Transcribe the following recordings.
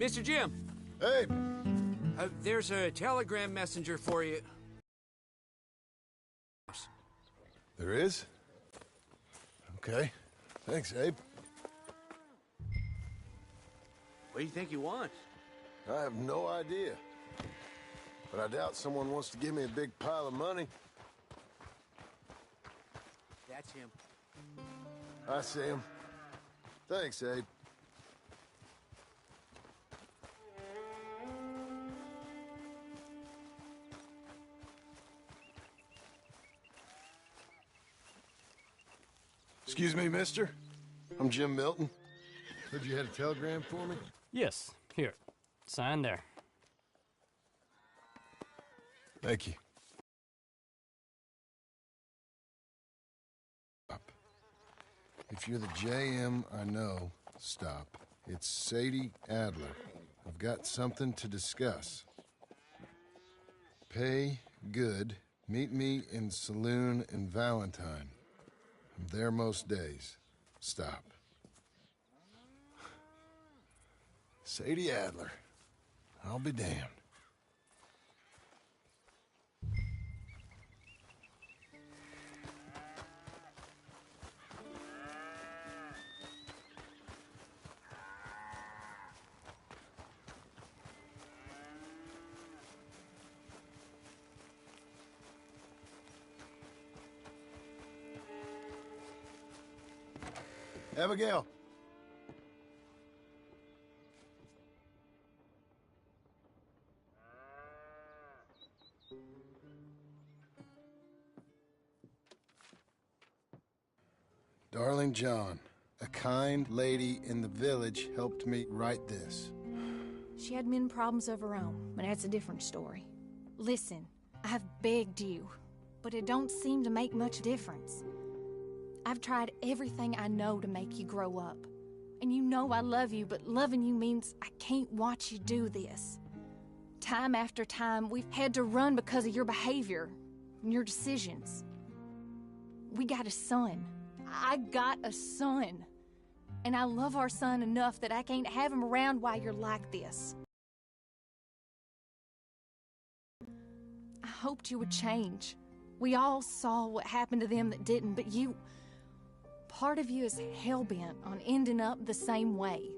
Mr. Jim. Hey. There's a telegram messenger for you. There is? Okay. Thanks, Abe. What do you think he wants? I have no idea. But I doubt someone wants to give me a big pile of money. That's him. I see him. Thanks, Abe. Excuse me, mister. I'm Jim Milton. Heard you had a telegram for me? Yes, here. Sign there. Thank you. Stop. If you're the JM I know, stop. It's Sadie Adler. I've got something to discuss. Pay good. Meet me in Saloon in Valentine. I'm there most days. Stop. Sadie Adler. I'll be damned. Abigail. Darling John, a kind lady in the village helped me write this. She had men problems of her own, but that's a different story. Listen, I've begged you, but it don't seem to make much difference. I've tried everything I know to make you grow up. And you know I love you, but loving you means I can't watch you do this. Time after time, we've had to run because of your behavior and your decisions. We got a son. I got a son. And I love our son enough that I can't have him around while you're like this. I hoped you would change. We all saw what happened to them that didn't, but you... Part of you is hell-bent on ending up the same way.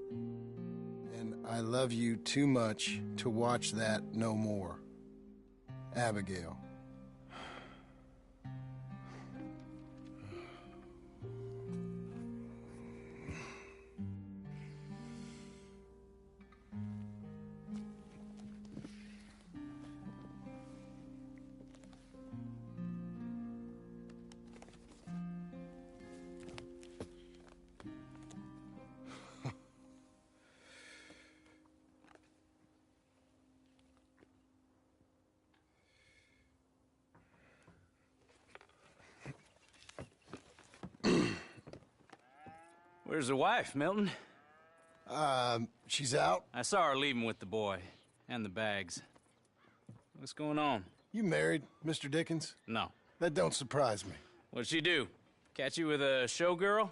And I love you too much to watch that no more. Abigail. Where's the wife, Milton? She's out. I saw her leaving with the boy. And the bags. What's going on? You married, Mr. Dickens? No. That don't surprise me. What'd she do? Catch you with a showgirl?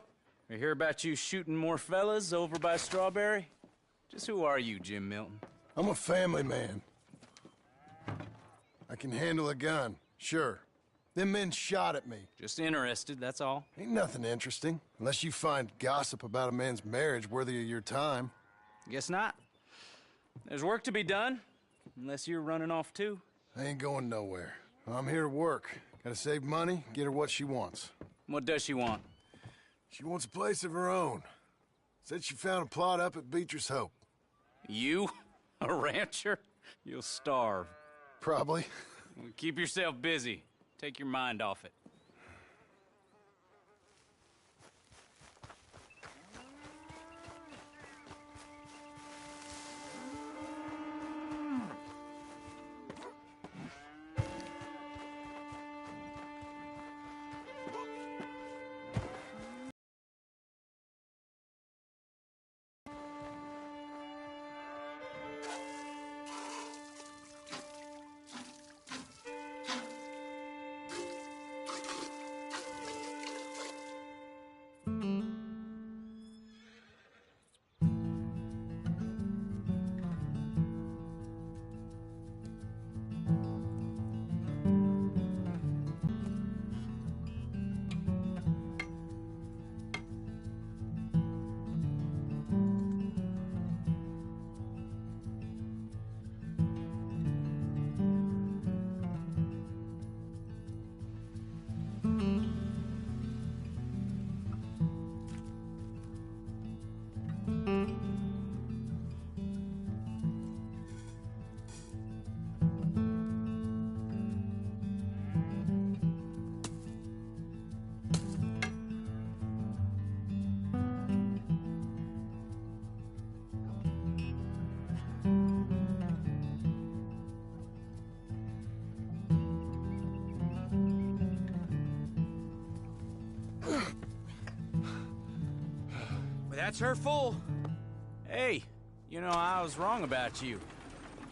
Or hear about you shooting more fellas over by Strawberry? Just who are you, Jim Milton? I'm a family man. I can handle a gun, sure. Them men shot at me. Just interested, that's all. Ain't nothing interesting, unless you find gossip about a man's marriage worthy of your time. Guess not. There's work to be done, unless you're running off too. I ain't going nowhere. I'm here to work. Gotta save money, get her what she wants. What does she want? She wants a place of her own. Said she found a plot up at Beecher's Hope. You? A rancher? You'll starve. Probably. Well, keep yourself busy. Take your mind off it. That's her full. Hey, you know, I was wrong about you.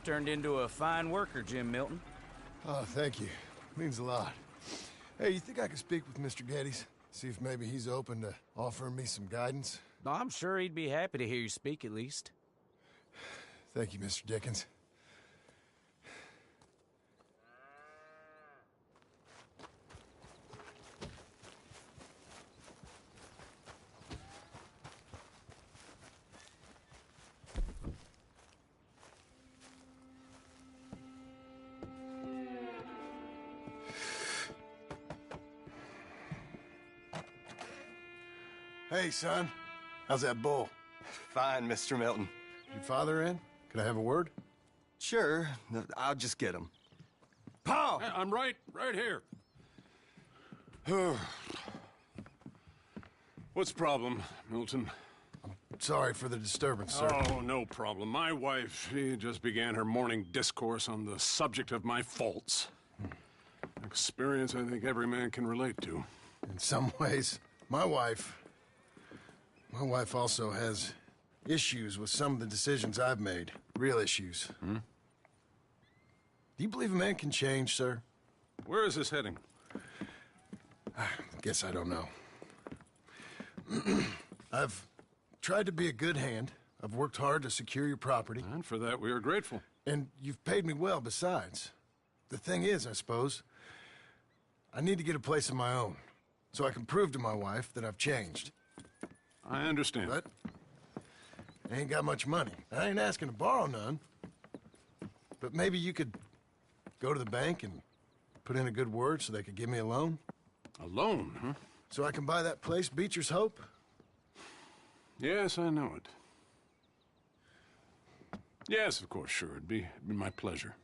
Turned into a fine worker, Jim Milton. Oh, thank you. Means a lot. Hey, you think I could speak with Mr. Geddes? See if maybe he's open to offering me some guidance? I'm sure he'd be happy to hear you speak, at least. Thank you, Mr. Dickens. Hey, son. How's that bull? Fine, Mr. Milton. Your father in? Can I have a word? Sure, I'll just get him. Pa! Hey, I'm right here. What's the problem, Milton? Sorry for the disturbance, sir. Oh, no problem. My wife, she just began her morning discourse on the subject of my faults. Experience I think every man can relate to. In some ways, my wife also has issues with some of the decisions I've made. Real issues. Hmm? Do you believe a man can change, sir? Where is this heading? Guess I don't know. I've tried to be a good hand. I've worked hard to secure your property. And for that, we are grateful. And you've paid me well besides. The thing is, I suppose, I need to get a place of my own, so I can prove to my wife that I've changed. I understand. But I ain't got much money. I ain't asking to borrow none. But maybe you could go to the bank and put in a good word so they could give me a loan? A loan, huh? So I can buy that place, Beecher's Hope? Yes, I know it. Yes, of course, sure. It'd be my pleasure.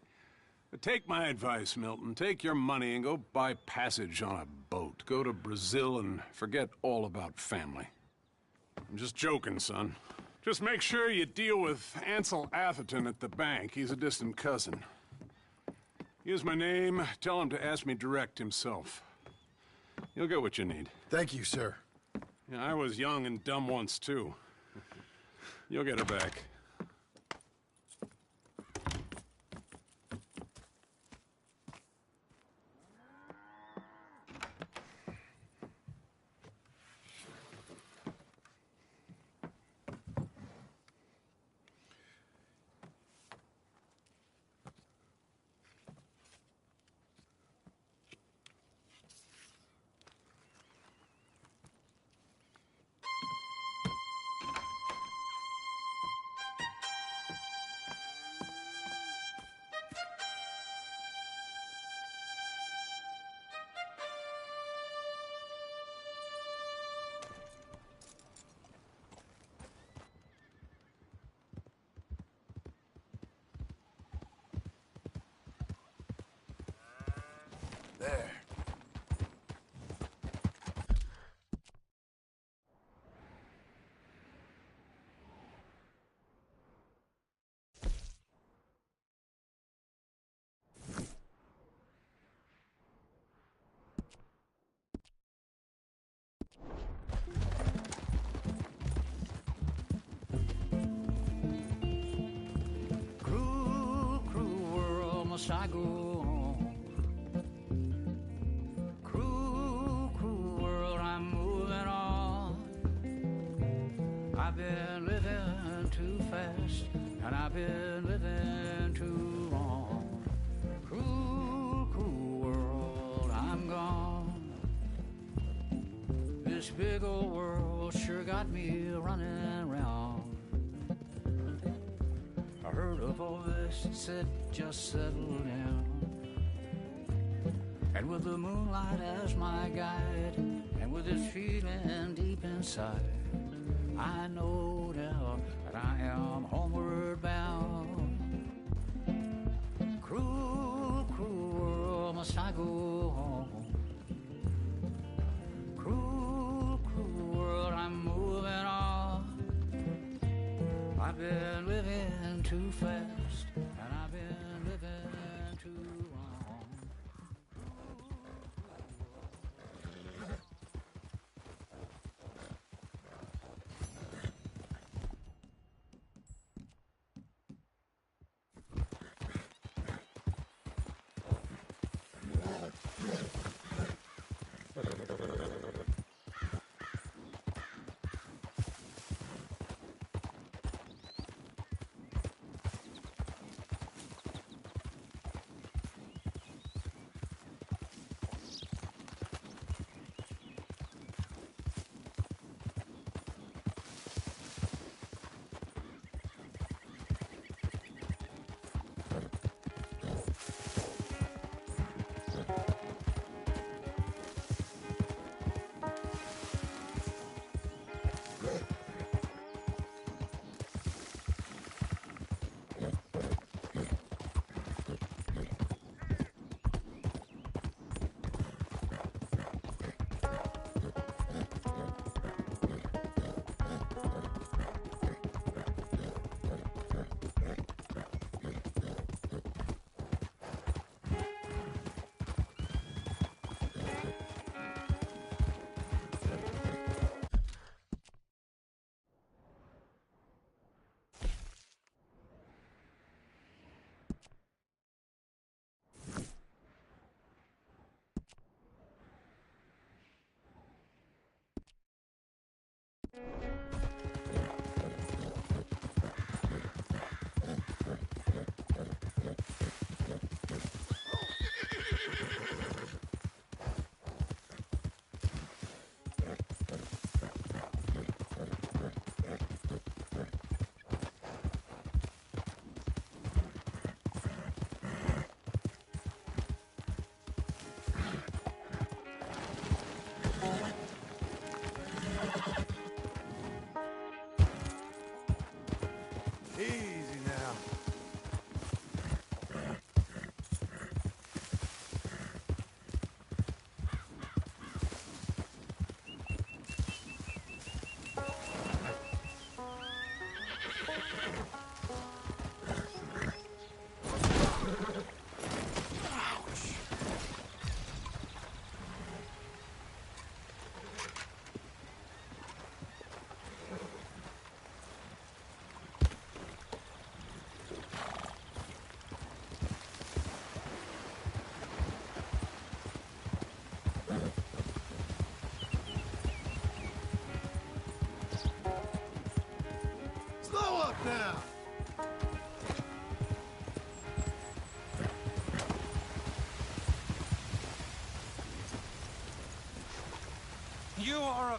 But take my advice, Milton. Take your money and go buy passage on a boat. Go to Brazil and forget all about family. I'm just joking, son. Just make sure you deal with Ansel Atherton at the bank. He's a distant cousin. Here's my name. Tell him to ask me direct himself. You'll get what you need. Thank you, sir. Yeah, I was young and dumb once, too. You'll get it back. There. Cruel, cruel world, must I go on? Cruel, cruel world, I'm moving on. I've been living too fast, and I've been living too long. Cruel, cruel world, I'm gone. This big old world sure got me running round. I heard a voice that said, just settle down. And with the moonlight as my guide, and with this feeling deep inside, I know now that I am homeward bound. Cruel, cruel world, must I go home? Cruel, cruel world, I'm moving on. I've been living too fast, and I've been living too long.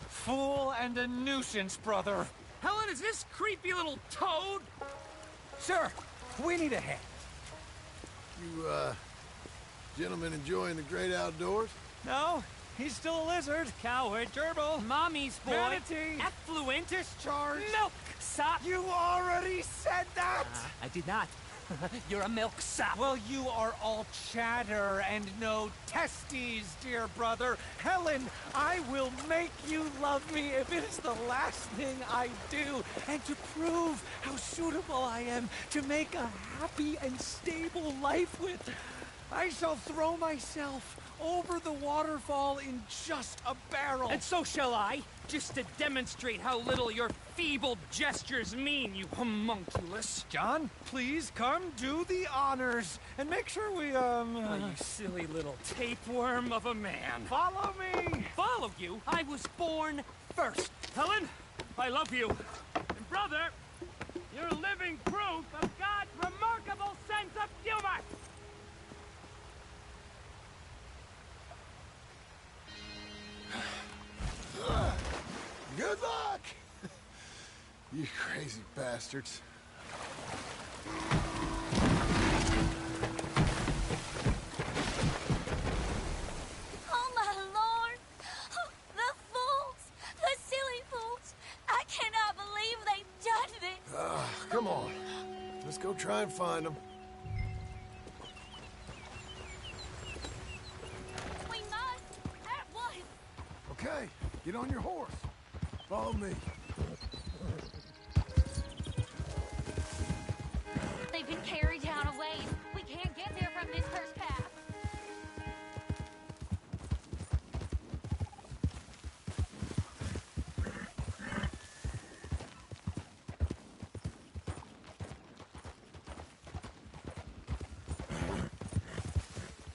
fool and a nuisance, brother. Helen, is this creepy little toad? Sir, we need a hand. You, gentlemen enjoying the great outdoors? No, he's still a lizard. Coward, gerbil. Mommy's boy. Manatee. Effluent. Discharge. Milk sop. You already said that! I did not. You're a milk sop. Well, you are all chatter and no testes, dear brother. Helen, I will make you love me if it is the last thing I do. And to prove how suitable I am to make a happy and stable life with, I shall throw myself over the waterfall in just a barrel. And so shall I, just to demonstrate how little your feeble gestures mean, you homunculus. John, please come do the honors and make sure we, Oh, you silly little tapeworm of a man. follow me. Follow you? I was born first. Helen, I love you. And brother, you're living proof of God's remarkable sense of humor. Good luck! You crazy bastards. Oh, my Lord! The fools! The silly fools! I cannot believe they've done this! Come on. Let's go try and find them. We must! At once! Okay, get on your horse. Follow me. They've been carried down a ways. We can't get there from this first path.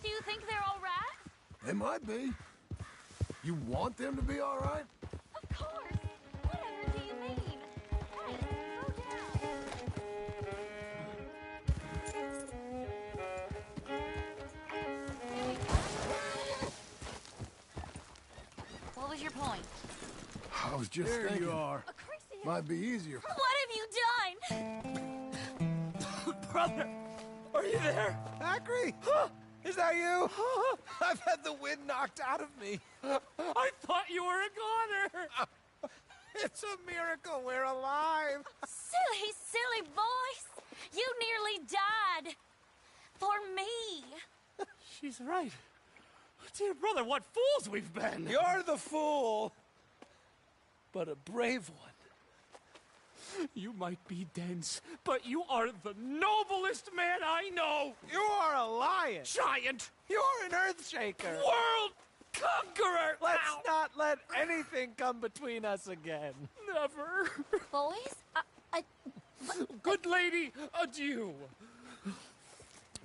Do you think they're all right? They might be. You want them to be all right? Of course. Whatever do you mean? Hey, slow down. What was your point? I was just There thinking. you are. A crazy. Might be easier. What have you done? Brother, are you there? Acri! Is that you? I've had the wind knocked out of me. I thought you were a goner. It's a miracle we're alive. Silly, silly boys! You nearly died. For me. She's right. Dear brother, what fools we've been. You're the fool, but a brave one. You might be dense, but you are the noblest man I know. You are a lion. Giant. You're an earthshaker. World conqueror. Let's Ow. not let anything come between us again. Never. Boys, Good lady, adieu.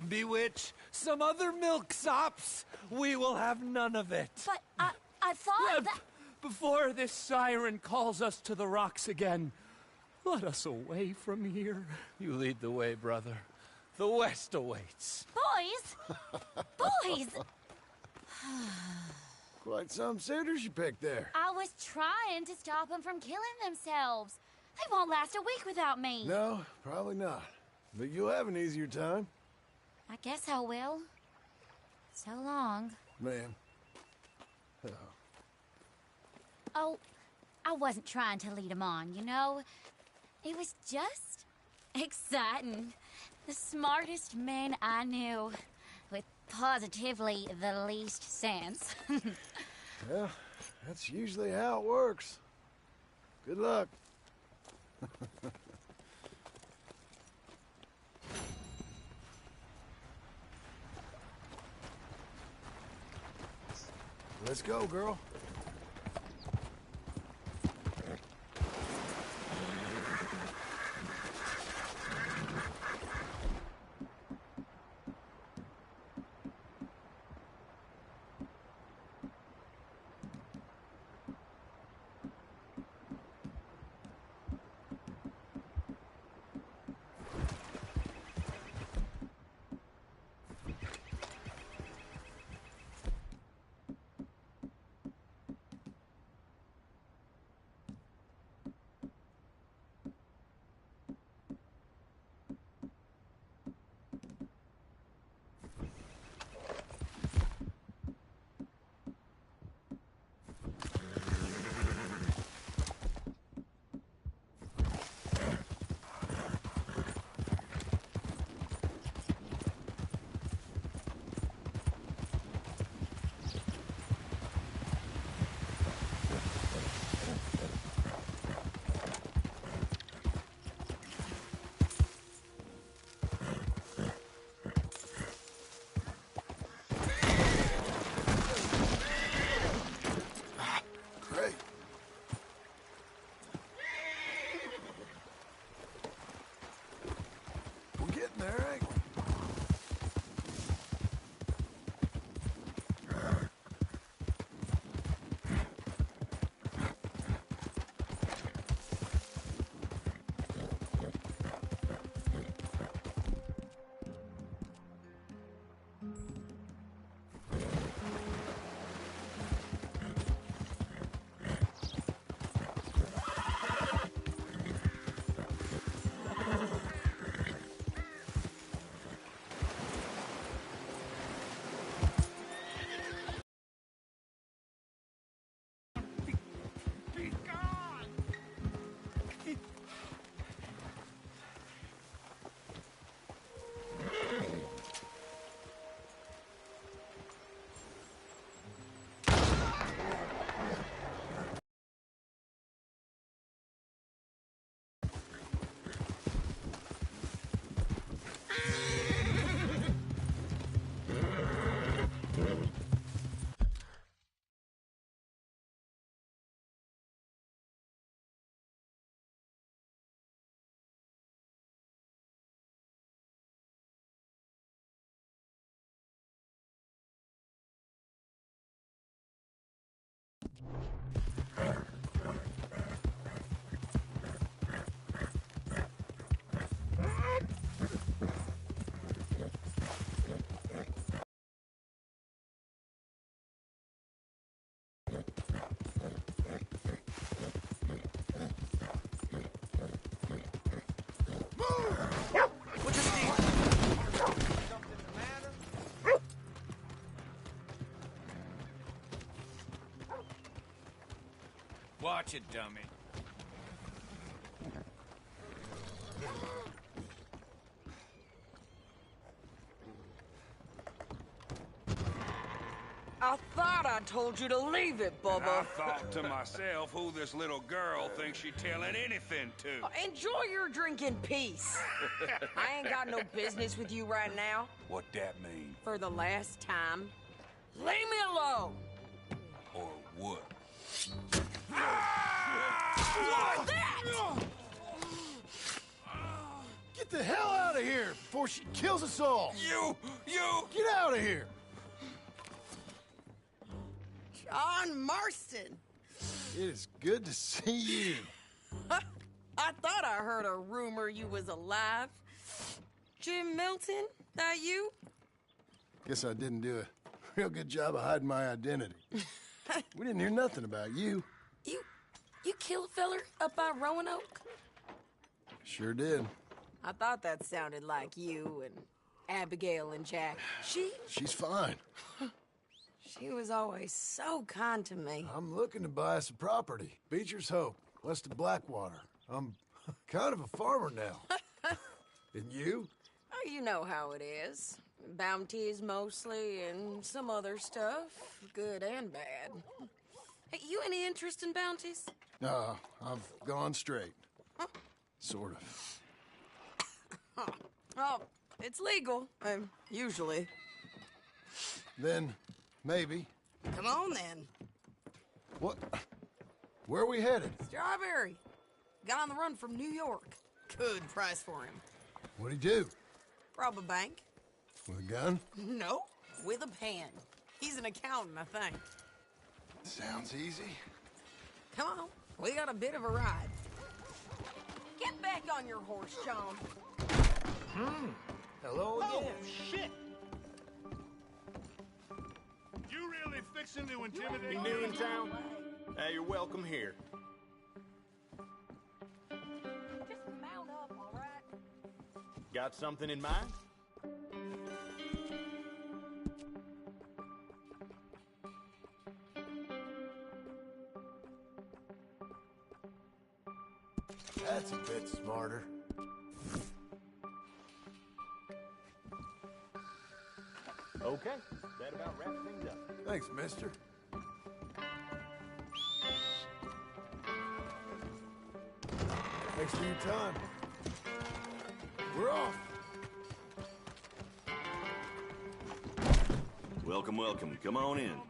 Bewitch some other milksops. We will have none of it. but I thought that... Before this siren calls us to the rocks again, let us away from here. You lead the way, brother. The West awaits. Boys! Boys! Quite some suitors you picked there. I was trying to stop them from killing themselves. They won't last a week without me. No, probably not. But you'll have an easier time. I guess I will. So long. Man. Oh, I wasn't trying to lead them on, you know? It was just exciting. The smartest men I knew, with positively the least sense. Well, that's usually how it works. Good luck. Let's go, girl. Eric. Watch it, dummy. I thought I told you to leave it, Bubba. I thought to myself who this little girl thinks she's telling anything to. Enjoy your drink in peace. I ain't got no business with you right now. What that mean? For the last time, leave me alone. Or what? What's that? Get the hell out of here before she kills us all! You! Get out of here! John Marston. It is good to see you. I thought I heard a rumor you was alive. Jim Milton, that you? Guess I didn't do a real good job of hiding my identity. We didn't hear nothing about you. You kill a feller up by Roanoke? Sure did. I thought that sounded like you and Abigail and Jack. She's fine. She was always so kind to me. I'm looking to buy us a property. Beecher's Hope, west of Blackwater. I'm kind of a farmer now. And you? Oh, you know how it is. Bounties mostly, and some other stuff, good and bad. Hey, you any interest in bounties? No, I've gone straight. Sort of. Oh, it's legal, usually. Then, maybe. Come on, then. What? Where are we headed? Strawberry. Got on the run from New York. Good price for him. What'd he do? Rob a bank. With a gun? No, with a pen. He's an accountant, I think. Sounds easy. Come on, we got a bit of a ride. Get back on your horse, John. Hello again. Oh, shit! You really fixing to intimidate me? New in town? Hey, you're welcome here. Just mount up, all right? Got something in mind? That's a bit smarter. Okay, that about wraps things up. Thanks, mister. Thanks for your time. We're off. Welcome, welcome. Come on in.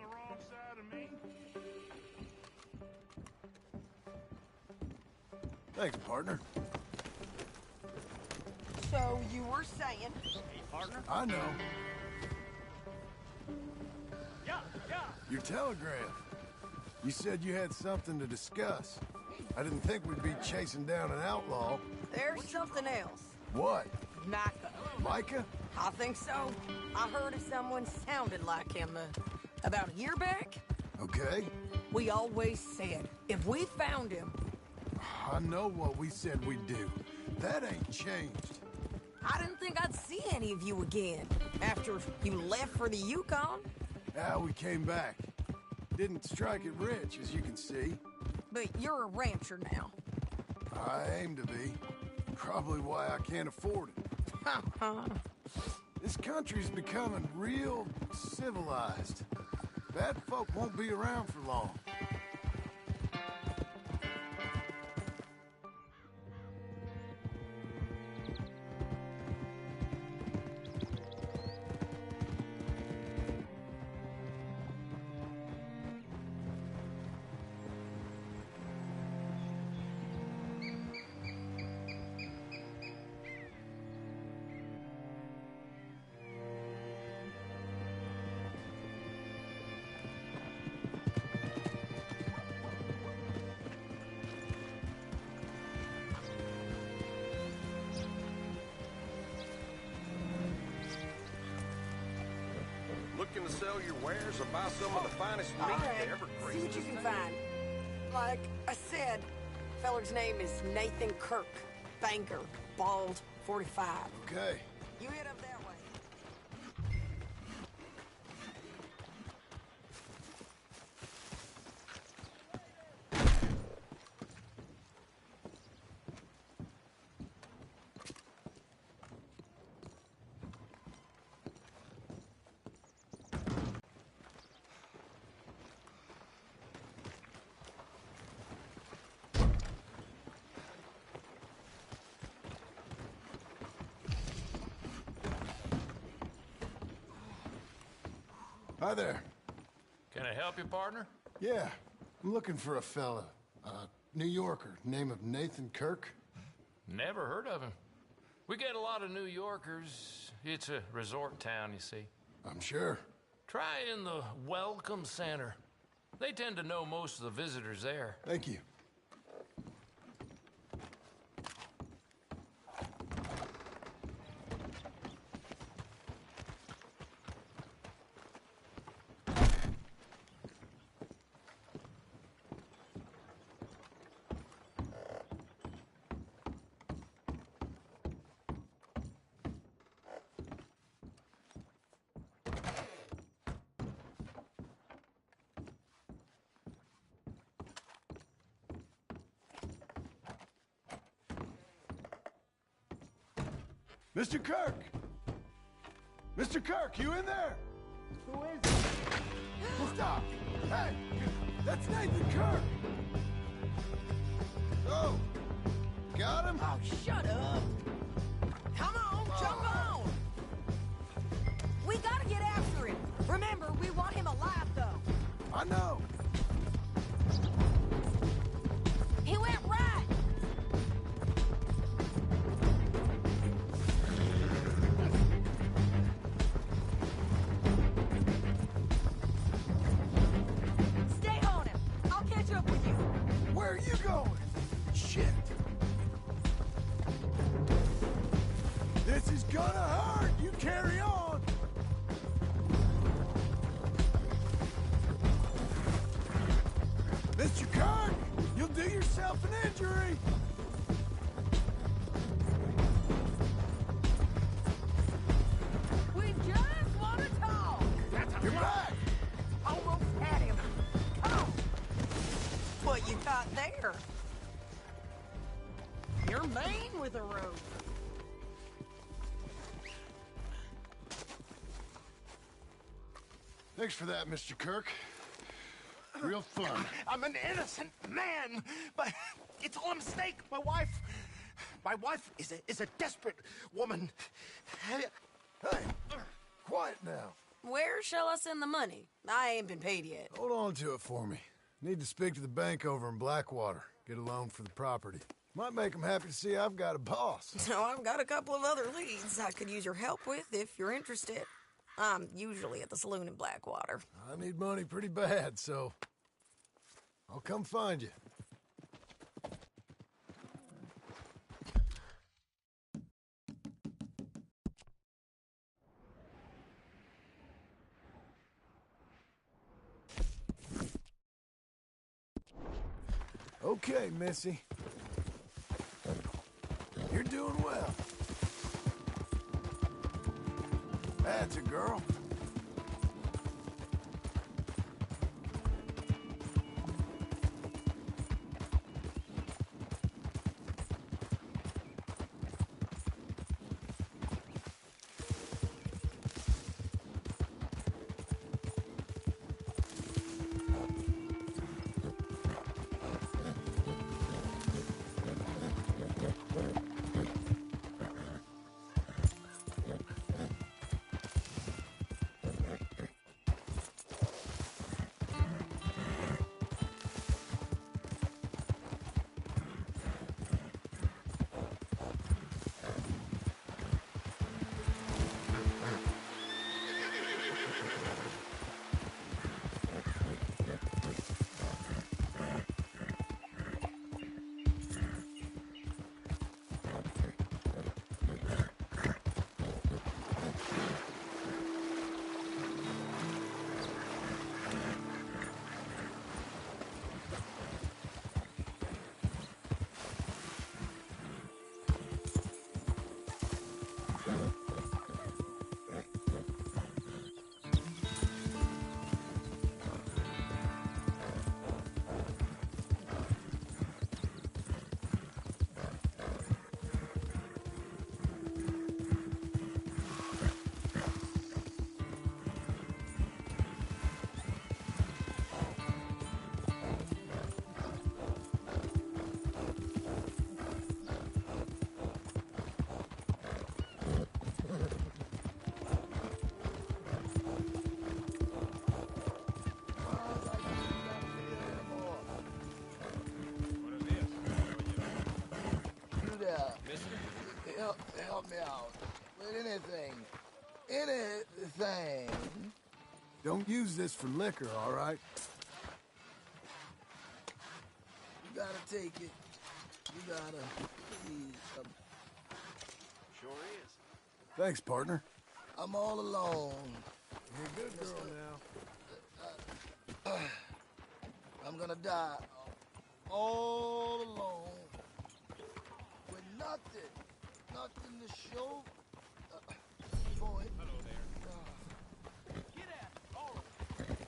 Thanks, partner. So you were saying... Hey, partner? I know. Yeah. Your telegram. You said you had something to discuss. I didn't think we'd be chasing down an outlaw. There's something else. What? Micah. Micah? I think so. I heard of someone sounded like him about a year back. Okay. We always said, if we found him... I know what we said we'd do. That ain't changed. I didn't think I'd see any of you again after you left for the Yukon. Yeah, we came back. Didn't strike it rich, as you can see. But you're a rancher now. I aim to be. Probably why I can't afford it. This country's becoming real civilized. Bad folk won't be around for long. Looking to sell your wares or buy some of the finest meat they ever See created? what you can find. Like I said, feller's name is Nathan Kirk. Banker, bald, 45. Okay. You head up that way. Hi there. Can I help you, partner? Yeah, I'm looking for a fella. New Yorker, name of Nathan Kirk. Never heard of him. We get a lot of New Yorkers. It's a resort town, you see. I'm sure. Try in the Welcome Center. They tend to know most of the visitors there. Thank you. Mr. Kirk! Mr. Kirk, you in there? Who is it? Stop! Hey! That's Nathan Kirk! Oh! Got him? Oh, shut up! Come on, jump on! We gotta get after him. Remember, we want him alive, though. I know! He went right! Stay on him. I'll catch up with you. Where are you going? Shit! This is gonna hurt! You carry on! Mr. Kirk, you'll do yourself an injury! We just want to talk. You're back! Almost had him. Come on. What you got there? You're mean with a rope. Thanks for that, Mr. Kirk. Real fun. I'm an innocent man, but it's all a mistake. My wife is a desperate woman. Hey, quiet now. Where shall I send the money? I ain't been paid yet. Hold on to it for me. Need to speak to the bank over in Blackwater. Get a loan for the property. Might make them happy to see I've got a boss. So I've got a couple of other leads I could use your help with if you're interested. I'm usually at the saloon in Blackwater. I need money pretty bad, so I'll come find you. Okay, Missy. You're doing well. That's a girl. Help me out with anything. Anything. Don't use this for liquor, all right? You gotta take it. You gotta, please. Sure is. Thanks, partner. I'm all alone. You're a good girl now. I'm gonna die all alone with nothing. Nothing to show. Boy. Hello there. Get at all of it.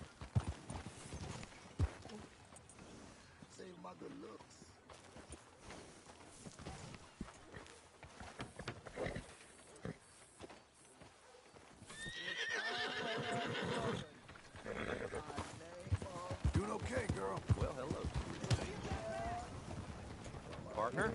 Save my good looks. Doing okay, girl. Well, hello. Partner?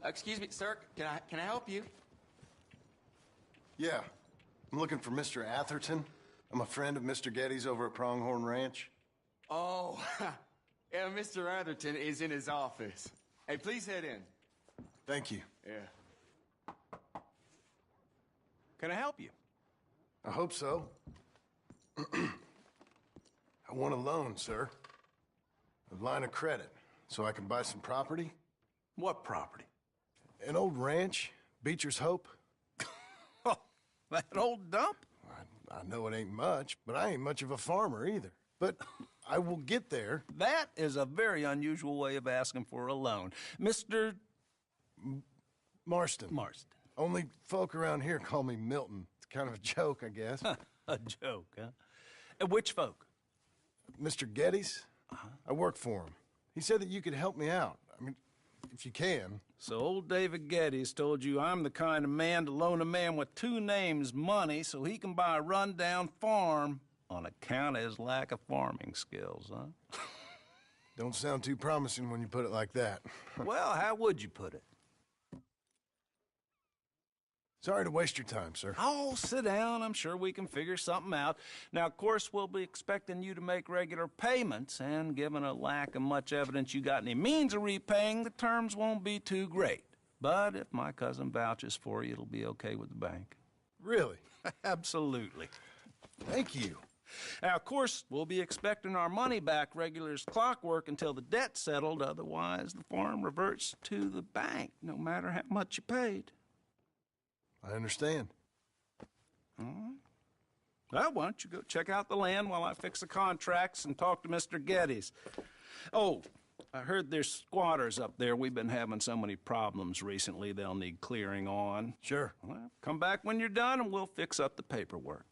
Excuse me, sir. Can I help you? Yeah. I'm looking for Mr. Atherton. I'm a friend of Mr. Getty's over at Pronghorn Ranch. Oh, yeah, Mr. Atherton is in his office. Hey, please head in. Thank you. Yeah. Can I help you? I hope so. I want a loan, sir. A line of credit, so I can buy some property. What property? An old ranch, Beecher's Hope. Oh, that old dump? I know it ain't much, but I ain't much of a farmer either. But I will get there. That is a very unusual way of asking for a loan. Mr. Marston. Marston. Only folk around here call me Milton. It's kind of a joke, I guess. A joke, huh? And which folk? Mr. Getty's. I work for him. He said that you could help me out. I mean, if you can. So old David Geddes told you I'm the kind of man to loan a man with two names money so he can buy a rundown farm on account of his lack of farming skills, huh? Don't sound too promising when you put it like that. Well, how would you put it? Sorry to waste your time, sir. Oh, sit down. I'm sure we can figure something out. Now, of course, we'll be expecting you to make regular payments, and given a lack of much evidence you got any means of repaying, the terms won't be too great. But if my cousin vouches for you, it'll be okay with the bank. Really? Absolutely. Thank you. Now, of course, we'll be expecting our money back regular as clockwork until the debt's settled. Otherwise, the farm reverts to the bank, no matter how much you paid. I understand. All right. Well, why don't you go check out the land while I fix the contracts and talk to Mr. Geddes. Oh, I heard there's squatters up there. We've been having so many problems recently, they'll need clearing on. Sure. Well, come back when you're done and we'll fix up the paperwork.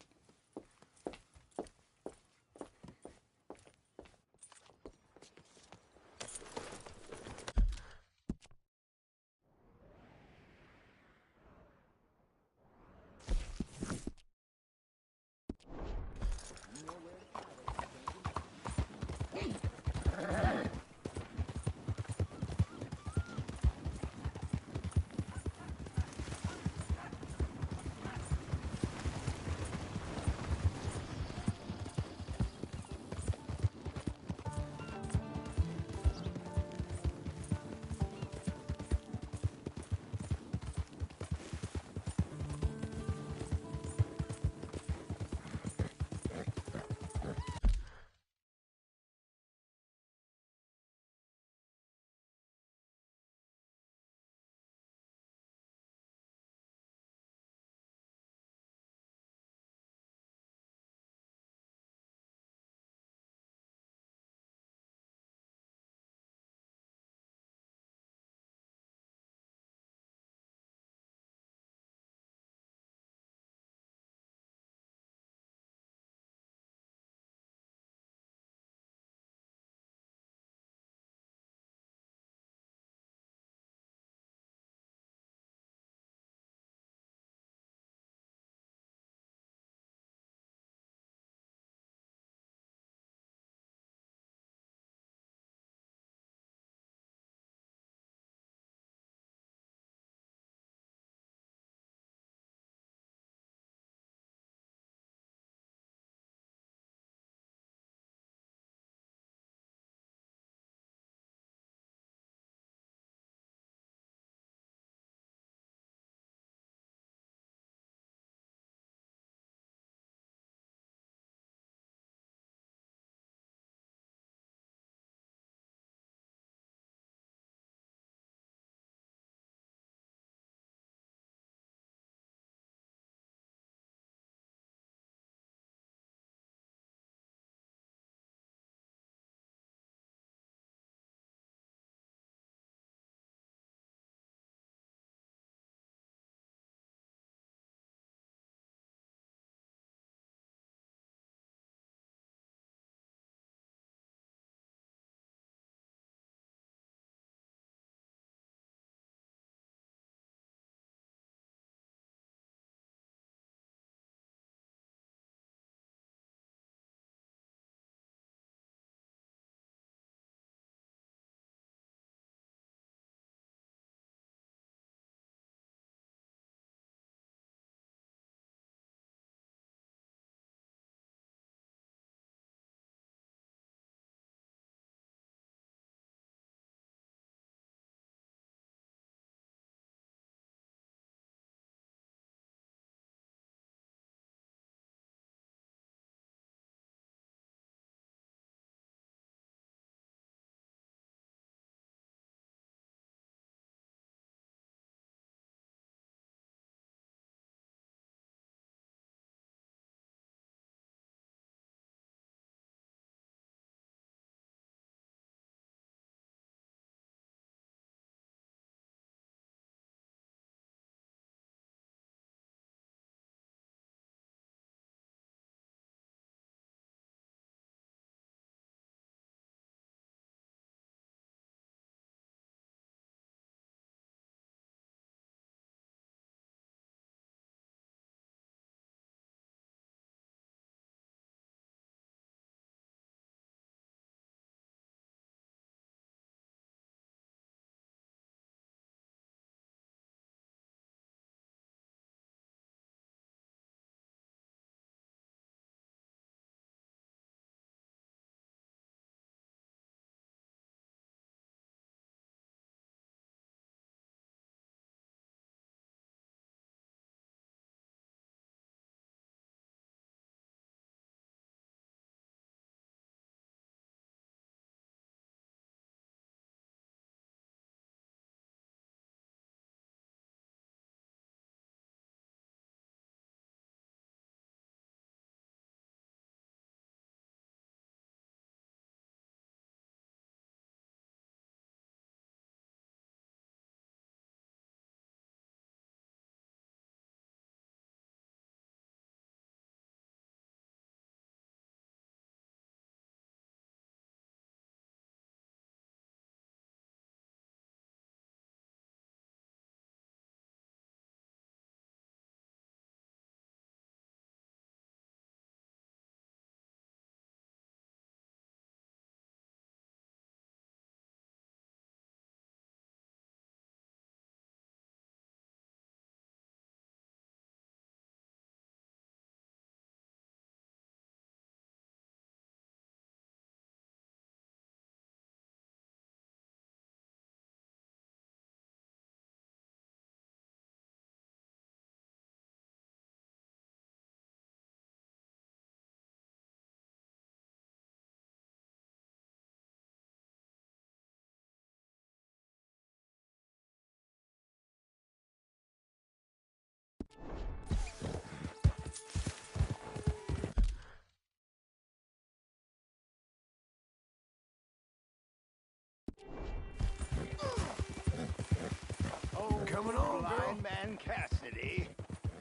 Coming on, girl. Blind Man Cassidy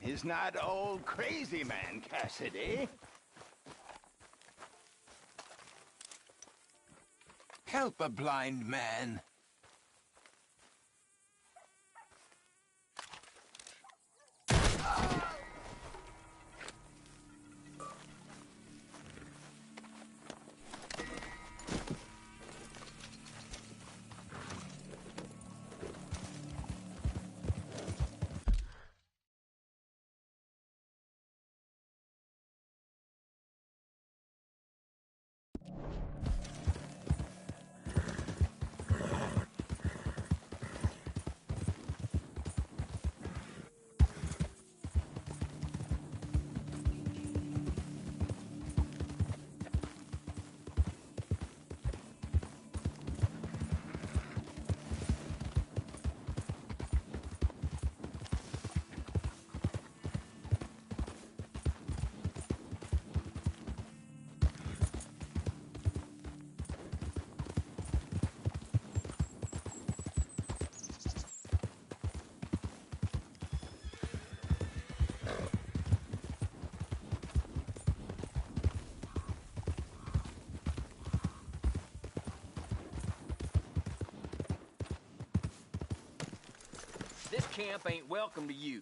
is not old crazy man Cassidy. Help a blind man. This camp ain't welcome to you.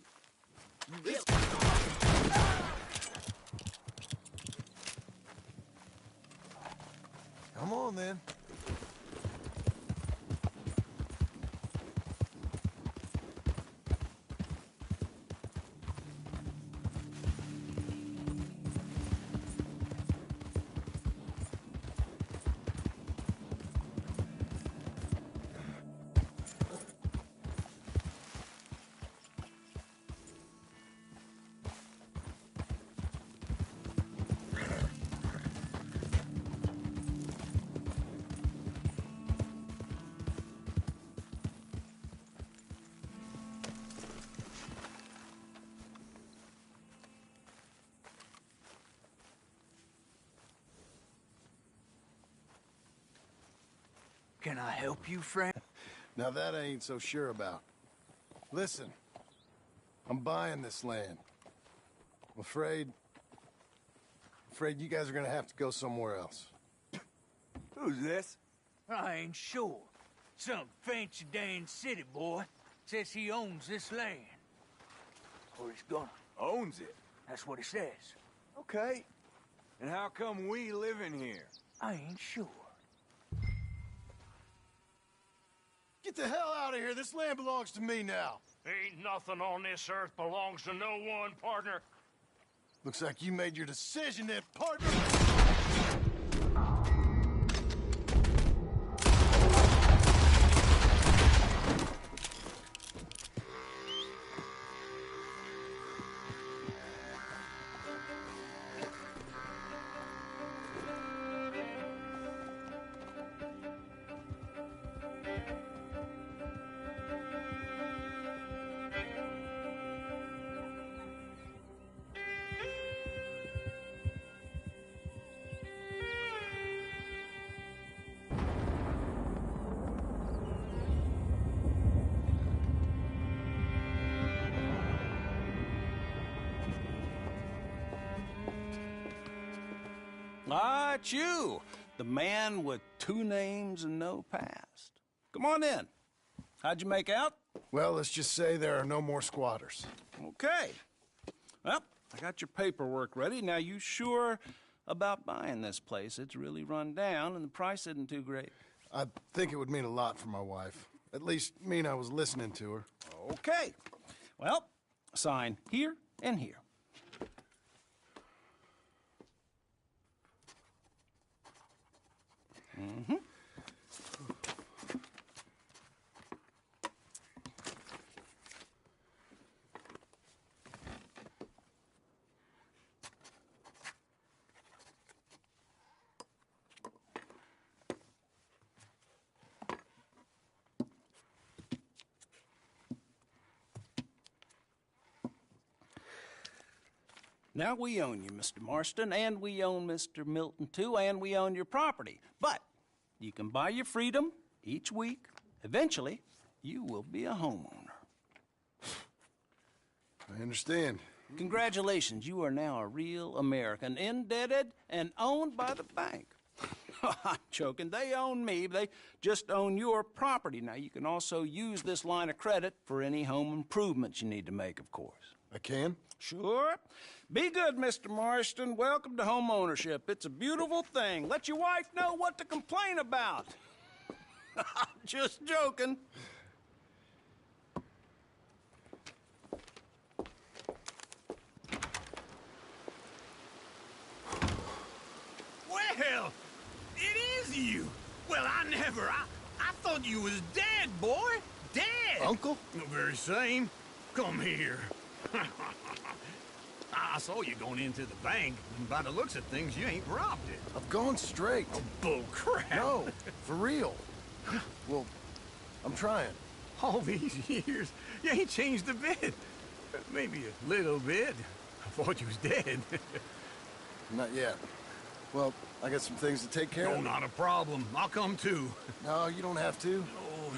Come on, then. Can I help you, friend? Now that I ain't so sure about. Listen, I'm buying this land. I'm afraid you guys are gonna have to go somewhere else. Who's this? I ain't sure. Some fancy Dan city boy says he owns this land. Or he's gonna. Owns it? That's what he says. Okay. And how come we live in here? I ain't sure. Get the hell out of here. This land belongs to me now. Ain't nothing on this earth belongs to no one, partner. Looks like you made your decision then, partner. Ah, it's you, the man with 2 names and no past. Come on in. How'd you make out? Well, let's just say there are no more squatters. Okay. Well, I got your paperwork ready. Now, you sure about buying this place? It's really run down, and the price isn't too great. I think it would mean a lot for my wife. At least mean I was listening to her. Okay. Well, sign here and here. Mm-hmm. Now, we own you, Mr. Marston, and we own Mr. Milton, too, and we own your property. But you can buy your freedom each week. Eventually, you will be a homeowner. I understand. Congratulations, you are now a real American, indebted and owned by the bank. I'm joking. They own me. They just own your property. Now, you can also use this line of credit for any home improvements you need to make, of course. I can? Sure. Be good, Mr. Marston. Welcome to home ownership. It's a beautiful thing. Let your wife know what to complain about. Just joking. Well, it is you. Well, I thought you was dead, boy. Dead. Uncle? The very same. Come here. I saw you going into the bank, and by the looks of things, you ain't robbed it. I've gone straight. Oh, bull crap. No, for real. Well, I'm trying. All these years, you ain't changed a bit. Maybe a little bit. I thought you was dead. Not yet. Well, I got some things to take care of. No, not a problem. I'll come too. No, you don't have to. Oh,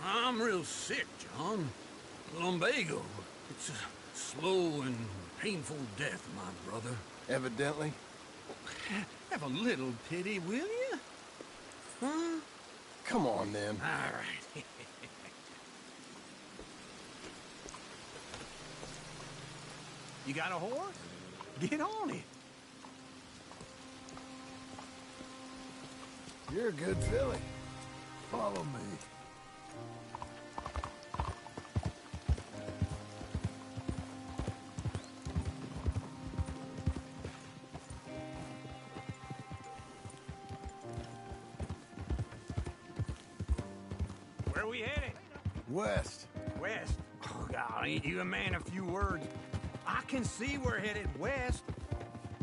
I'm real sick, John. Lumbago. It's a slow and painful death, my brother. Evidently. Have a little pity, will you? Huh? Come on, then. All right. You got a horse? Get on it. You're a good filly. Follow me. Where are we headed? West. West? Oh, God, ain't you a man of few words? I can see we're headed west.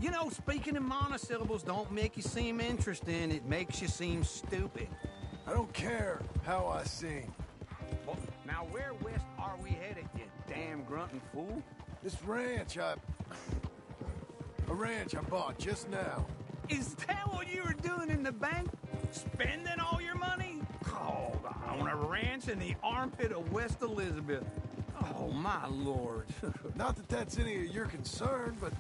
You know, speaking in monosyllables don't make you seem interesting. It makes you seem stupid. I don't care how I sing. Well, now where west are we headed, you damn grunting fool? This ranch A ranch I bought just now. Is that what you were doing in the bank? Spending all your money? Oh, on a ranch in the armpit of West Elizabeth. Oh, my lord. Not that that's any of your concern, but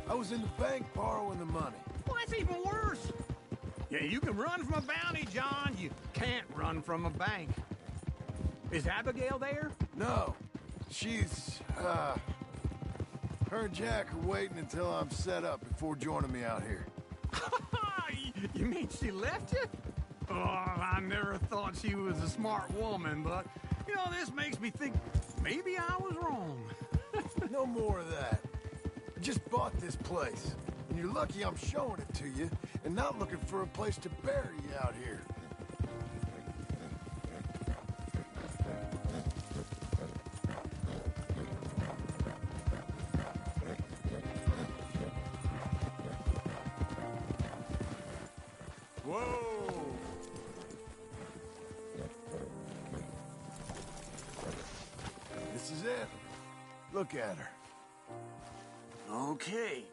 I was in the bank borrowing the money. Well, that's even worse. Yeah, you can run from a bounty, John. You can't run from a bank. Is Abigail there? No. She's, her and Jack are waiting until I'm set up before joining me out here. You mean she left you? Oh, I never thought she was a smart woman, but, you know, this makes me think maybe I was wrong. No more of that. I just bought this place, and you're lucky I'm showing it to you and not looking for a place to bury you out here. Whoa! This is it. Look at her. Okay.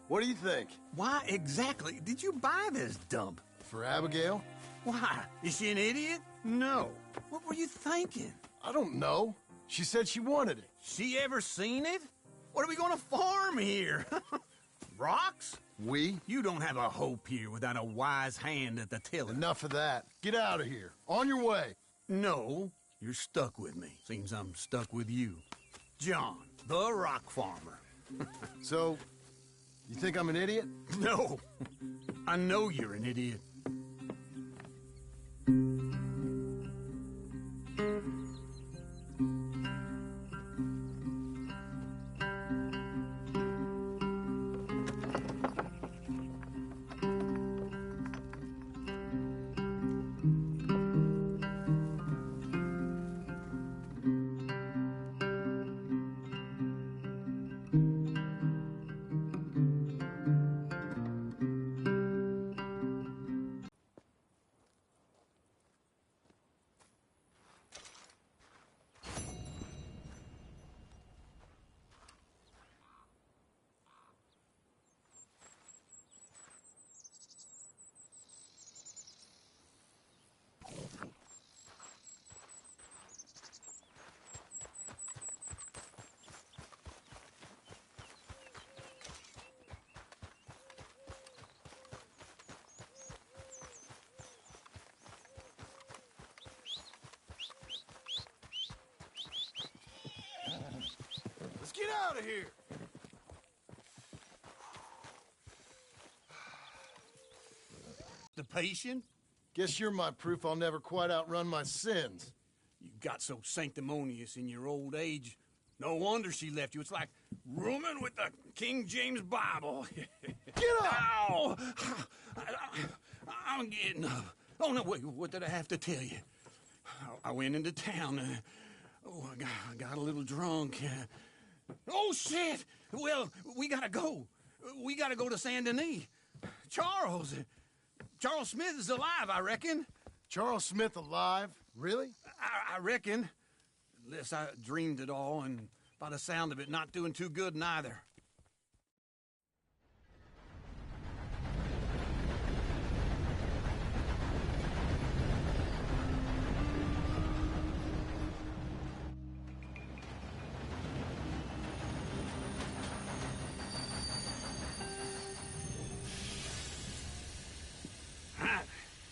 What do you think? Why exactly did you buy this dump? For Abigail? Why? Is she an idiot? No. What were you thinking? I don't know. She said she wanted it. She ever seen it? What are we gonna farm here? Rocks? We? You don't have a hope here without a wise hand at the tiller. Enough of that. Get out of here. On your way. No, you're stuck with me. Seems I'm stuck with you. John, the rock farmer. So, you think I'm an idiot? No. I know you're an idiot. Get out of here! The patient? Guess you're my proof I'll never quite outrun my sins. You got so sanctimonious in your old age. No wonder she left you. It's like rooming with the King James Bible. Get up! Ow! I'm getting up. Oh, no, wait, what did I have to tell you? I went into town. I got a little drunk. Oh, shit! Well, we gotta go. We gotta go to Saint Denis. Charles Smith is alive, I reckon. Charles Smith alive? Really? I reckon. Unless I dreamed it all, and by the sound of it, not doing too good neither.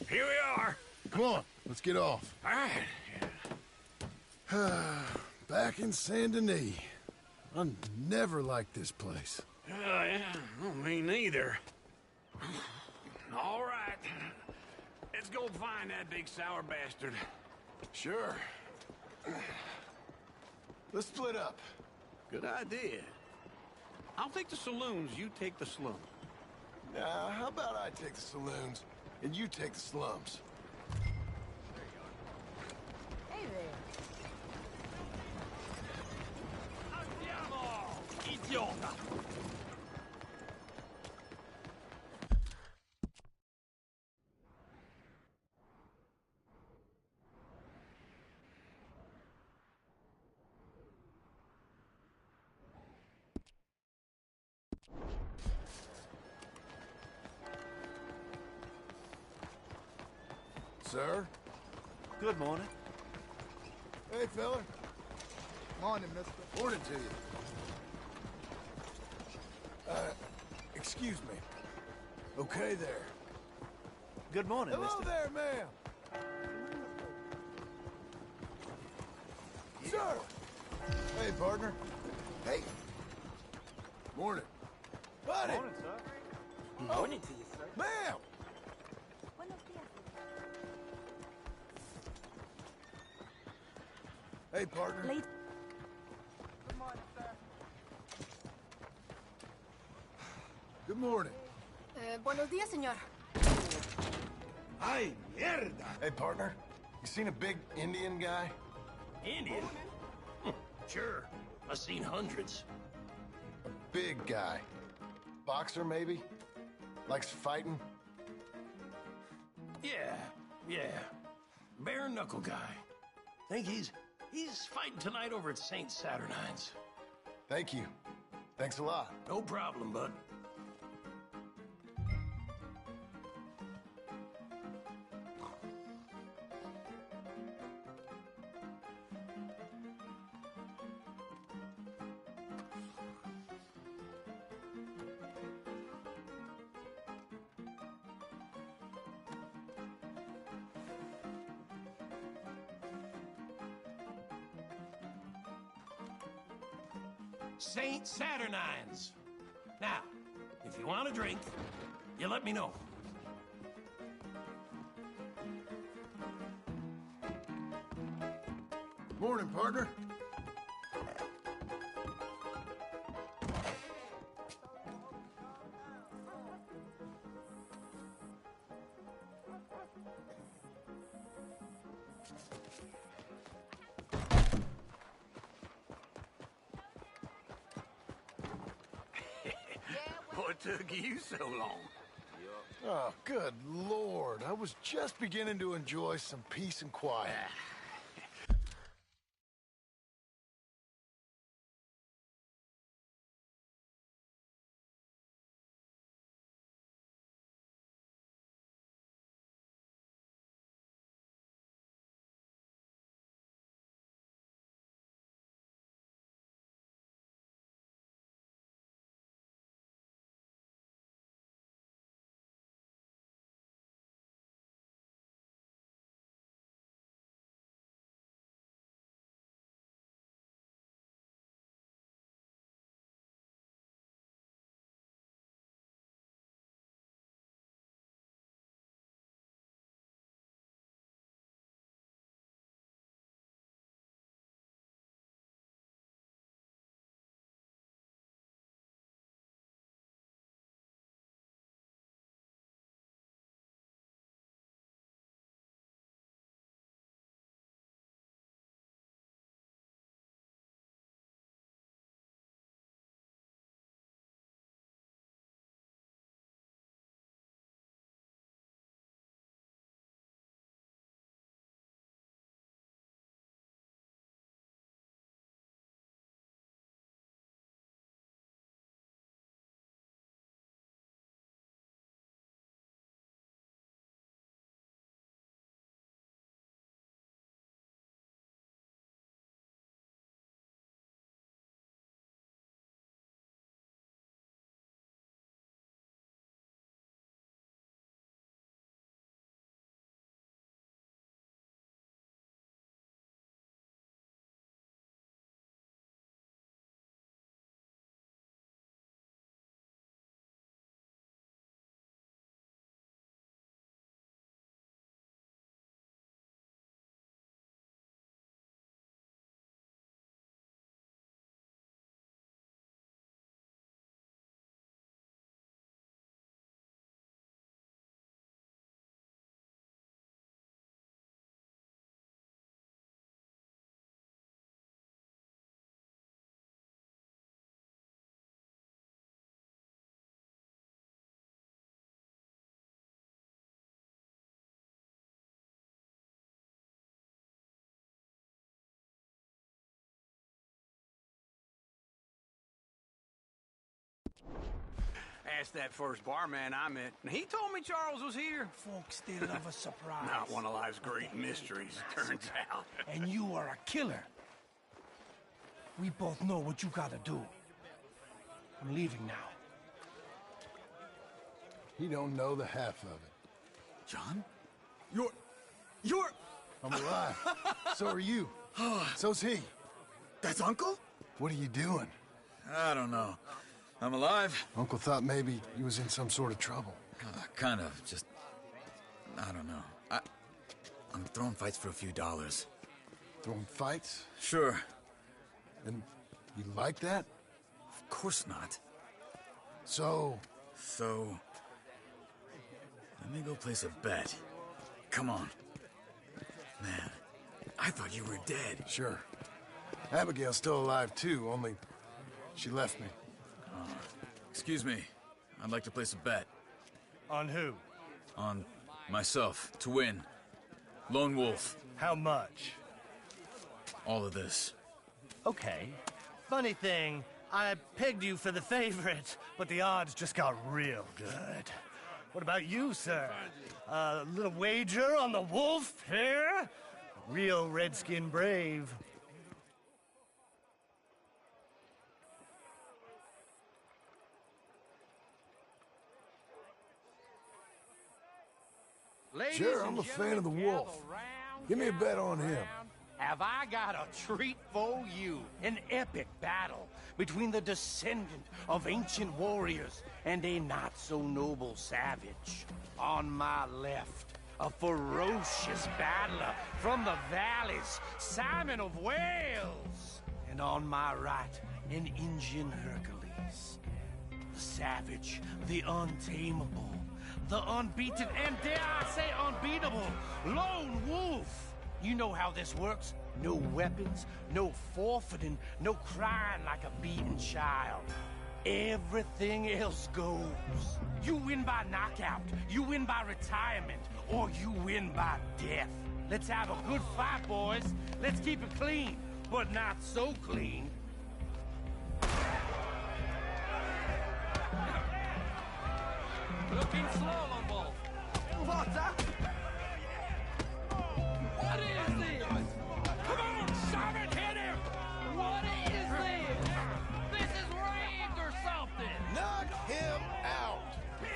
Here we are. Come on, let's get off. All right. Back in Saint Denis. I never liked this place. Yeah, well, me neither. All right. Let's go find that big sour bastard. Sure. Let's split up. Good idea. I'll take the saloons, you take the slum. Now, how about I take the saloons, and you take the slums? Hey there. Andiamo, idiota! Sir? Good morning. Hey, fella. Morning, mister. Morning to you. Excuse me. Okay there. Good morning, Hello mister. there, ma'am. Sir! Hey, partner. Hey. Morning. Buddy! Morning, sir. Morning to you, sir. Ma'am! Hey, partner. Good morning, sir. Good morning. Buenos días, señor. Ay, mierda! Hey, partner. You seen a big Indian guy? Indian? Sure. I've seen hundreds. A big guy. Boxer, maybe? Likes fighting? Yeah. Bare knuckle guy. Think he's fighting tonight over at St. Saturnine's. Thank you. Thanks a lot. No problem, bud. St. Saturnine's. Now, if you want a drink, you let me know. Morning, partner. What took you so long? Oh, good Lord. I was just beginning to enjoy some peace and quiet. asked that first barman I met, and he told me Charles was here. Folks, they love a surprise. Not one of life's great mysteries, it turns out. And you are a killer. We both know what you gotta do. I'm leaving now. He don't know the half of it. John? You're... I'm alive. So are you. So's he. That's Uncle? What are you doing? I don't know. I'm alive. Uncle thought maybe he was in some sort of trouble. Kind of. Just... I don't know. I'm throwing fights for a few dollars. Throwing fights? Sure. And you like that? Of course not. So, let me go place a bet. Come on. Man, I thought you were dead. Sure. Abigail's still alive too, only she left me. Excuse me. I'd like to place a bet. On who? On myself, to win. Lone Wolf. How much? All of this. Okay. Funny thing, I pegged you for the favorite, but the odds just got real good. What about you, sir? A little wager on the wolf here? Real redskin brave. Ladies sure, and I'm a fan of the gentlemen, wolf. gather round, Give me a gather bet on him. round. Have I got a treat for you? An epic battle between the descendant of ancient warriors and a not-so-noble savage. On my left, a ferocious battler from the valleys, Simon of Wales. And on my right, an Indian Hercules. The savage, the untamable, the unbeaten, and dare I say unbeatable, Lone Wolf. You know how this works. No weapons, no forfeiting, no crying like a beaten child. Everything else goes. You win by knockout, you win by retirement, or you win by death. Let's have a good fight, boys. Let's keep it clean, but not so clean. Looking slow, Lone Wolf. What's that? What is this? Come on, Simon, hit him! What is this? This is raid or something! Knock him out!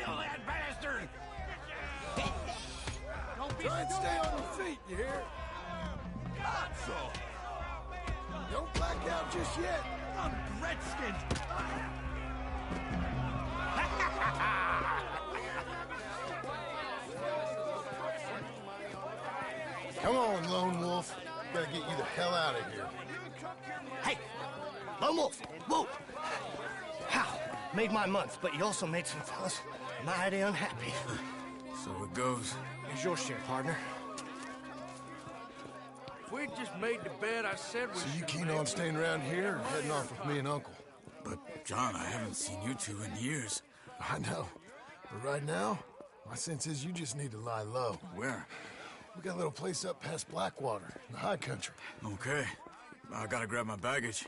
Kill that bastard! Don't be Try and stay on your feet, you hear? God, so! Don't black out just yet. I'm Redskin! Come on, Lone Wolf. Gotta get you the hell out of here. Hey! Lone Wolf! Whoa! How? Made my month, but you also made some fellas mighty unhappy. So it goes. Here's your share, partner. If we just made the bed I said we So you keen on staying around here or heading off with me and Uncle? But, John, I haven't seen you two in years. I know. But right now, my sense is you just need to lie low. Where? We got a little place up past Blackwater, in the high country. Okay. I gotta grab my baggage.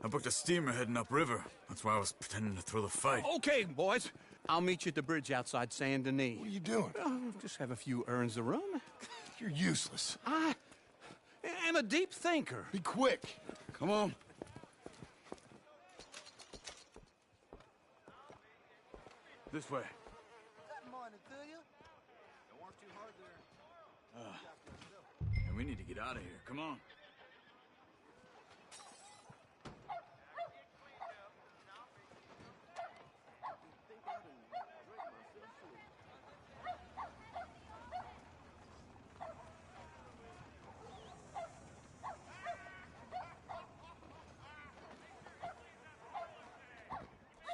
I booked a steamer heading upriver. That's why I was pretending to throw the fight. Okay, boys. I'll meet you at the bridge outside Saint Denis. What are you doing? Just have a few errands to run. You're useless. I am a deep thinker. Be quick. Come on. This way. And we need to get out of here. Come on.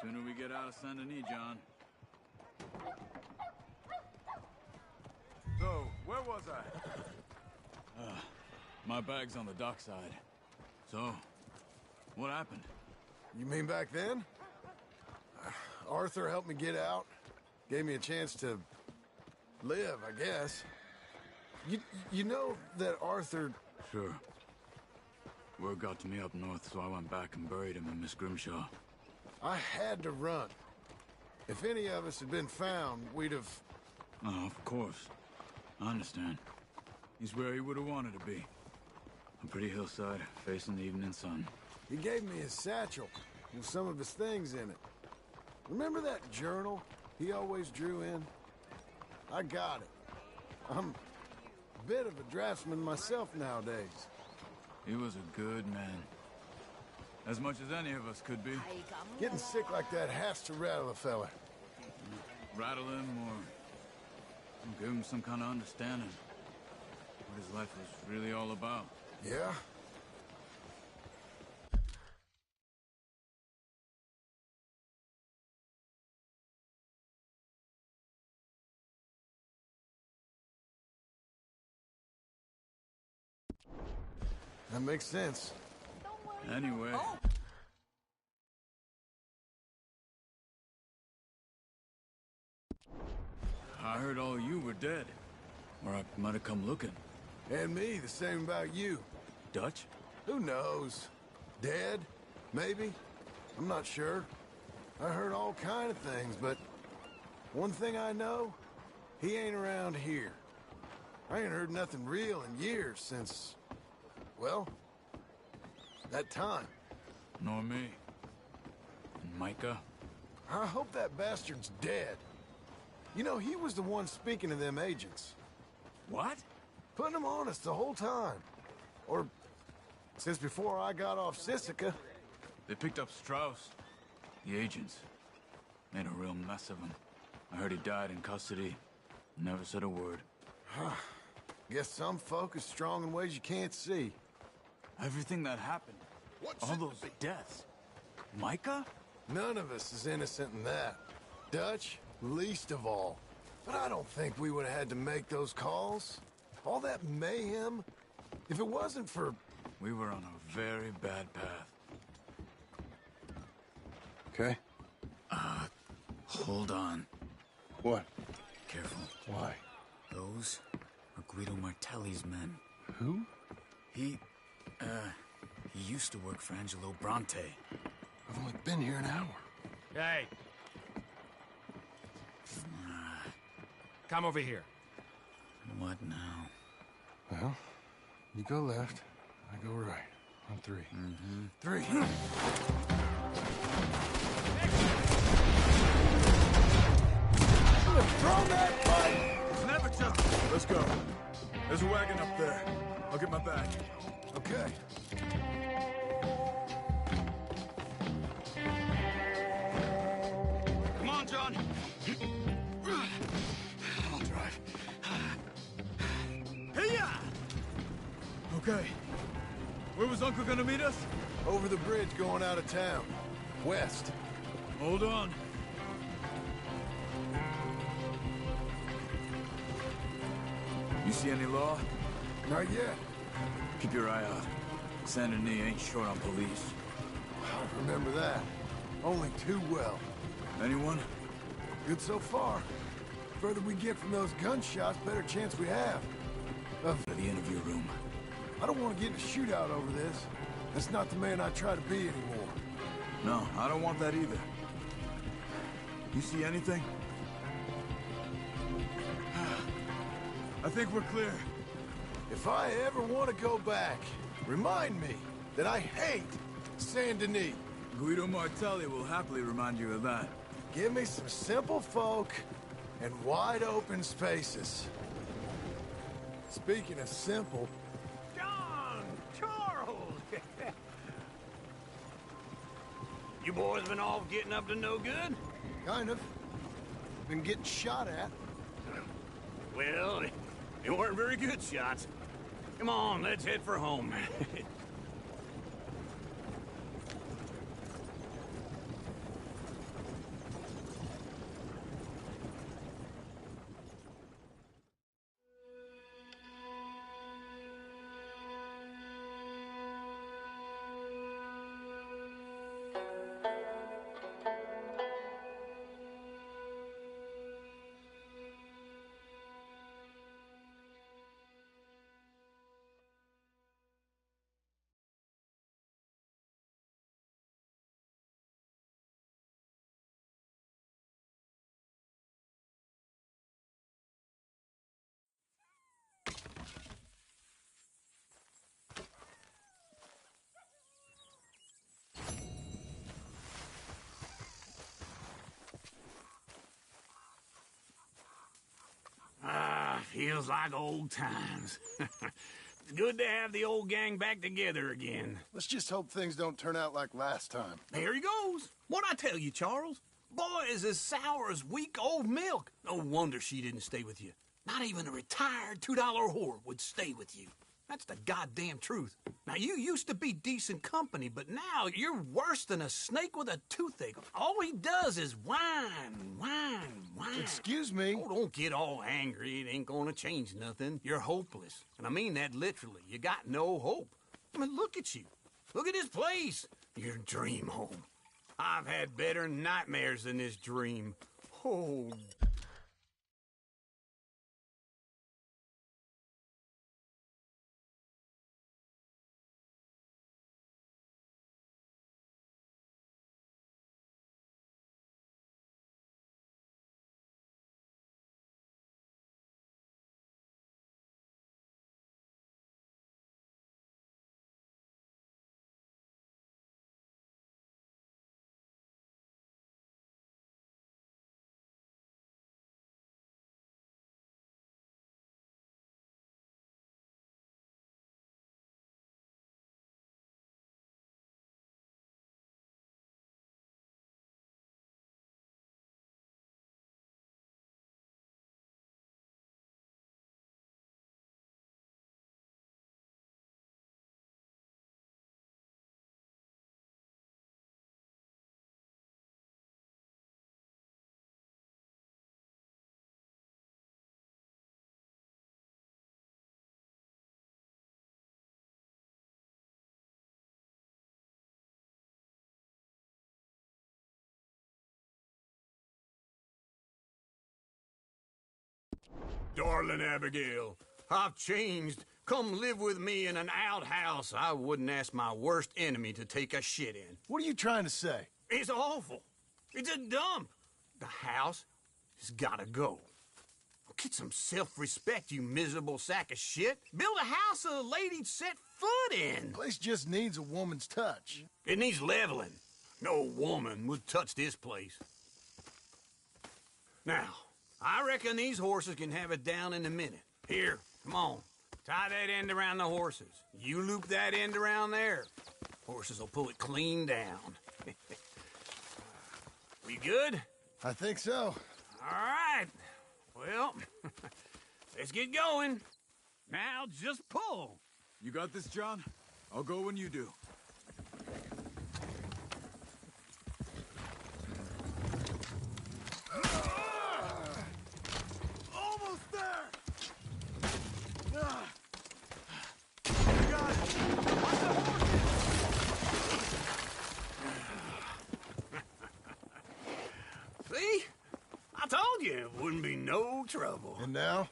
Sooner we get out of Saint Denis, John. So, where was I? My bag's on the dockside. So, what happened? You mean back then? Arthur helped me get out. Gave me a chance to live, I guess. You know that Arthur... Sure. Word got to me up north, so I went back and buried him in Miss Grimshaw. I had to run. If any of us had been found, we'd have... Oh, of course. I understand. He's where he would have wanted to be. A pretty hillside, facing the evening sun. He gave me his satchel with some of his things in it. Remember that journal he always drew in? I got it. I'm a bit of a draftsman myself nowadays. He was a good man. As much as any of us could be. Getting sick like that has to rattle a fella. Rattle him or give him some kind of understanding. What his life was really all about. Yeah? That makes sense. Anyway. I heard all you were dead. Or I might have come looking. And me, the same about you. Dutch? Who knows? Dead? Maybe? I'm not sure. I heard all kind of things, but one thing I know, he ain't around here. I ain't heard nothing real in years since, well, that time. Nor me. And Micah? I hope that bastard's dead. You know, he was the one speaking to them agents. What? Putting them on us the whole time. Or since before I got off Sisika. They picked up Strauss. The agents. Made a real mess of him. I heard he died in custody. Never said a word. Guess some folk is strong in ways you can't see. Everything that happened. All those deaths. Micah? None of us is innocent in that. Dutch, least of all. But I don't think we would have had to make those calls. All that mayhem. If it wasn't for... We were on a very bad path. Okay. Hold on. What? Careful. Why? Those are Guido Martelli's men. Who? He used to work for Angelo Bronte. I've only been here an hour. Hey. Come over here. What now? Well, you go left, I go right. On three. Mm-hmm. Three. Throw that button! It's never just... Let's go. There's a wagon up there. I'll get my bag. Okay. Come on, John. I'll drive. Hey-ya! Okay. Where was Uncle gonna meet us? Over the bridge going out of town. West. Hold on. You see any law? Not yet. Keep your eye out. Saint Denis ain't short on police. I remember that. Only too well. Anyone? Good so far. Further we get from those gunshots, better chance we have. Of the interview room. I don't want to get in a shootout over this. That's not the man I try to be anymore. No, I don't want that either. You see anything? I think we're clear. If I ever want to go back, remind me that I hate Saint Denis. Guido Martelli will happily remind you of that. Give me some simple folk and wide open spaces. Speaking of simple... John! Charles! You boys been all getting up to no good? Kind of. Been getting shot at. Well, they weren't very good shots. Come on, let's head for home. Feels like old times. It's good to have the old gang back together again. Let's just hope things don't turn out like last time. There he goes. What'd I tell you, Charles? Boy is as sour as week-old milk. No wonder she didn't stay with you. Not even a retired $2 whore would stay with you. That's the goddamn truth. Now, you used to be decent company, but now you're worse than a snake with a toothache. All he does is whine, whine, whine. Excuse me? Oh, don't get all angry. It ain't gonna change nothing. You're hopeless. And I mean that literally. You got no hope. I mean, look at you. Look at this place. Your dream home. I've had better nightmares than this dream. Oh, darling Abigail, I've changed. Come live with me in an outhouse I wouldn't ask my worst enemy to take a shit in. What are you trying to say? It's awful. It's a dump. The house has gotta go. Get some self-respect, you miserable sack of shit. Build a house a lady'd set foot in. The place just needs a woman's touch. It needs leveling. No woman would touch this place. Now, I reckon these horses can have it down in a minute. Here, come on. Tie that end around the horses. You loop that end around there. Horses will pull it clean down. We good? I think so. All right. Well, let's get going. Now just pull. You got this, John? I'll go when you do. Almost there! See? I told you it wouldn't be no trouble. And now?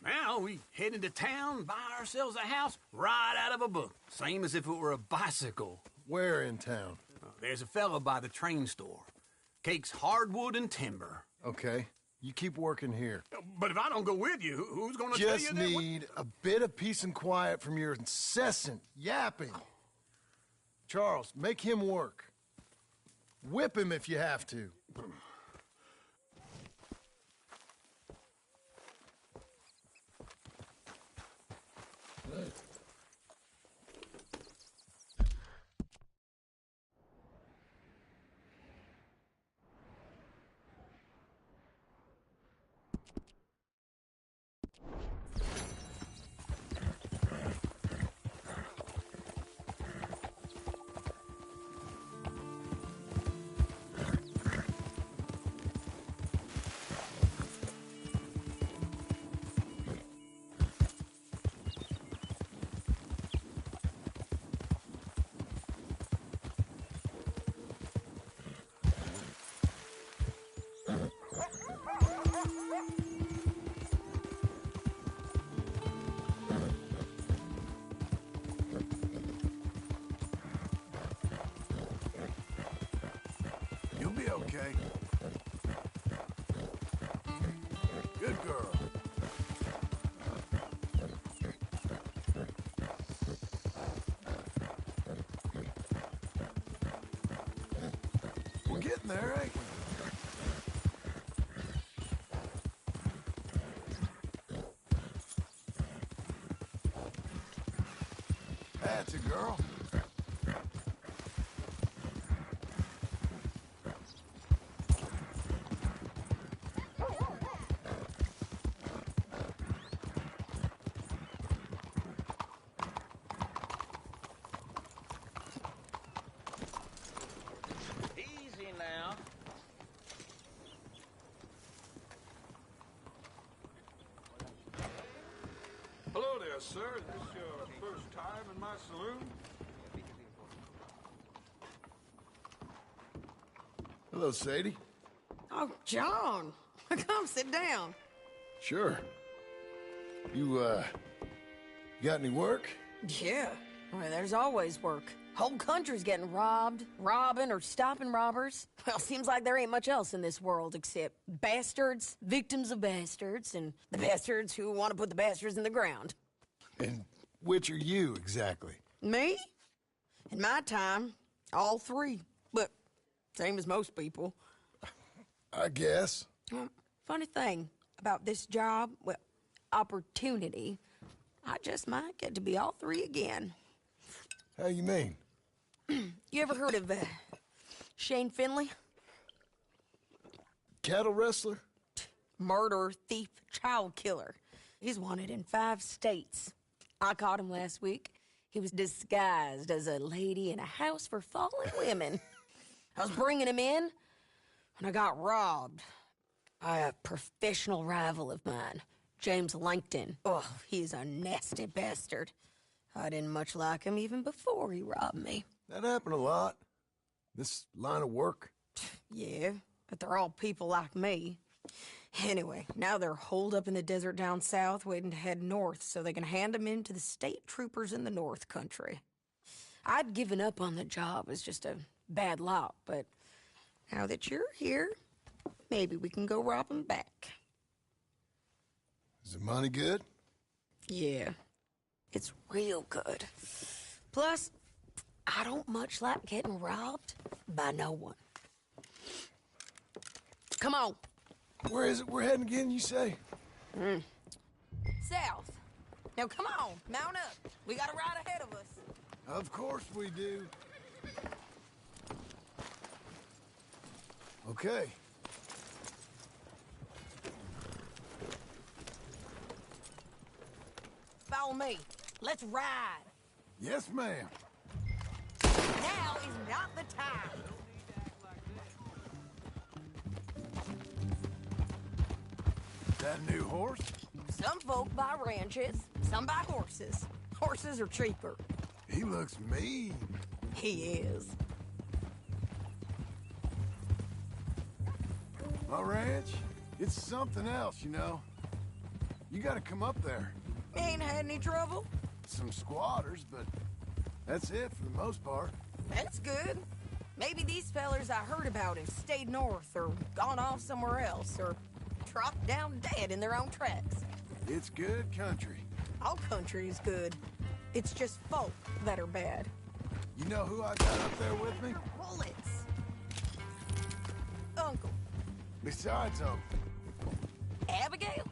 Now we head into town, buy ourselves a house right out of a book. Same as if it were a bicycle. Where in town? There's a fella by the train store. Cakes hardwood and timber. Okay. You keep working here. But if I don't go with you, who's gonna tell you Just that? need a bit of peace and quiet from your incessant yapping. Charles, make him work. Whip him if you have to. You'll be okay. Good girl. We're getting there, ain't we? girl. Easy now. Hello there, sir. Is this your first time in my saloon? Hello, Sadie. Oh, John. Come sit down. Sure. You got any work? Yeah. Well, there's always work. Whole country's getting robbed, robbing, or stopping robbers. Well, seems like there ain't much else in this world except bastards, victims of bastards, and the bastards who want to put the bastards in the ground. And which are you, exactly? Me? In my time, all three. But same as most people. I guess. Funny thing about this job, well, opportunity, I just might get to be all three again. How you mean? You ever heard of Shane Finley? Cattle wrestler? Murderer, thief, child killer. He's wanted in 5 states. I caught him last week. He was disguised as a lady in a house for fallen women. I was bringing him in, and I got robbed by a professional rival of mine, James Langton. Oh, he's a nasty bastard. I didn't much like him even before he robbed me. That happened a lot. This line of work. Yeah, but they're all people like me. Anyway, now they're holed up in the desert down south, waiting to head north so they can hand them in to the state troopers in the north country. I'd given up on the job as just a bad lot, but now that you're here, maybe we can go rob them back. Is the money good? Yeah, it's real good. Plus, I don't much like getting robbed by no one. Come on. Where is it we're heading again, you say? South. Now, come on, mount up. We got a ride ahead of us. Of course we do. Okay. Follow me. Let's ride. Yes, ma'am. Now is not the time. That new horse? Some folk buy ranches, some buy horses. Horses are cheaper. He looks mean. He is. My ranch, it's something else, you know. You gotta come up there. Ain't had any trouble? Some squatters, but that's it for the most part. That's good. Maybe these fellers I heard about have stayed north or gone off somewhere else or dropped down dead in their own tracks. It's good country. All country is good. It's just folk that are bad. You know who I got up there with me? Bullets. Uncle. Besides Uncle. Abigail?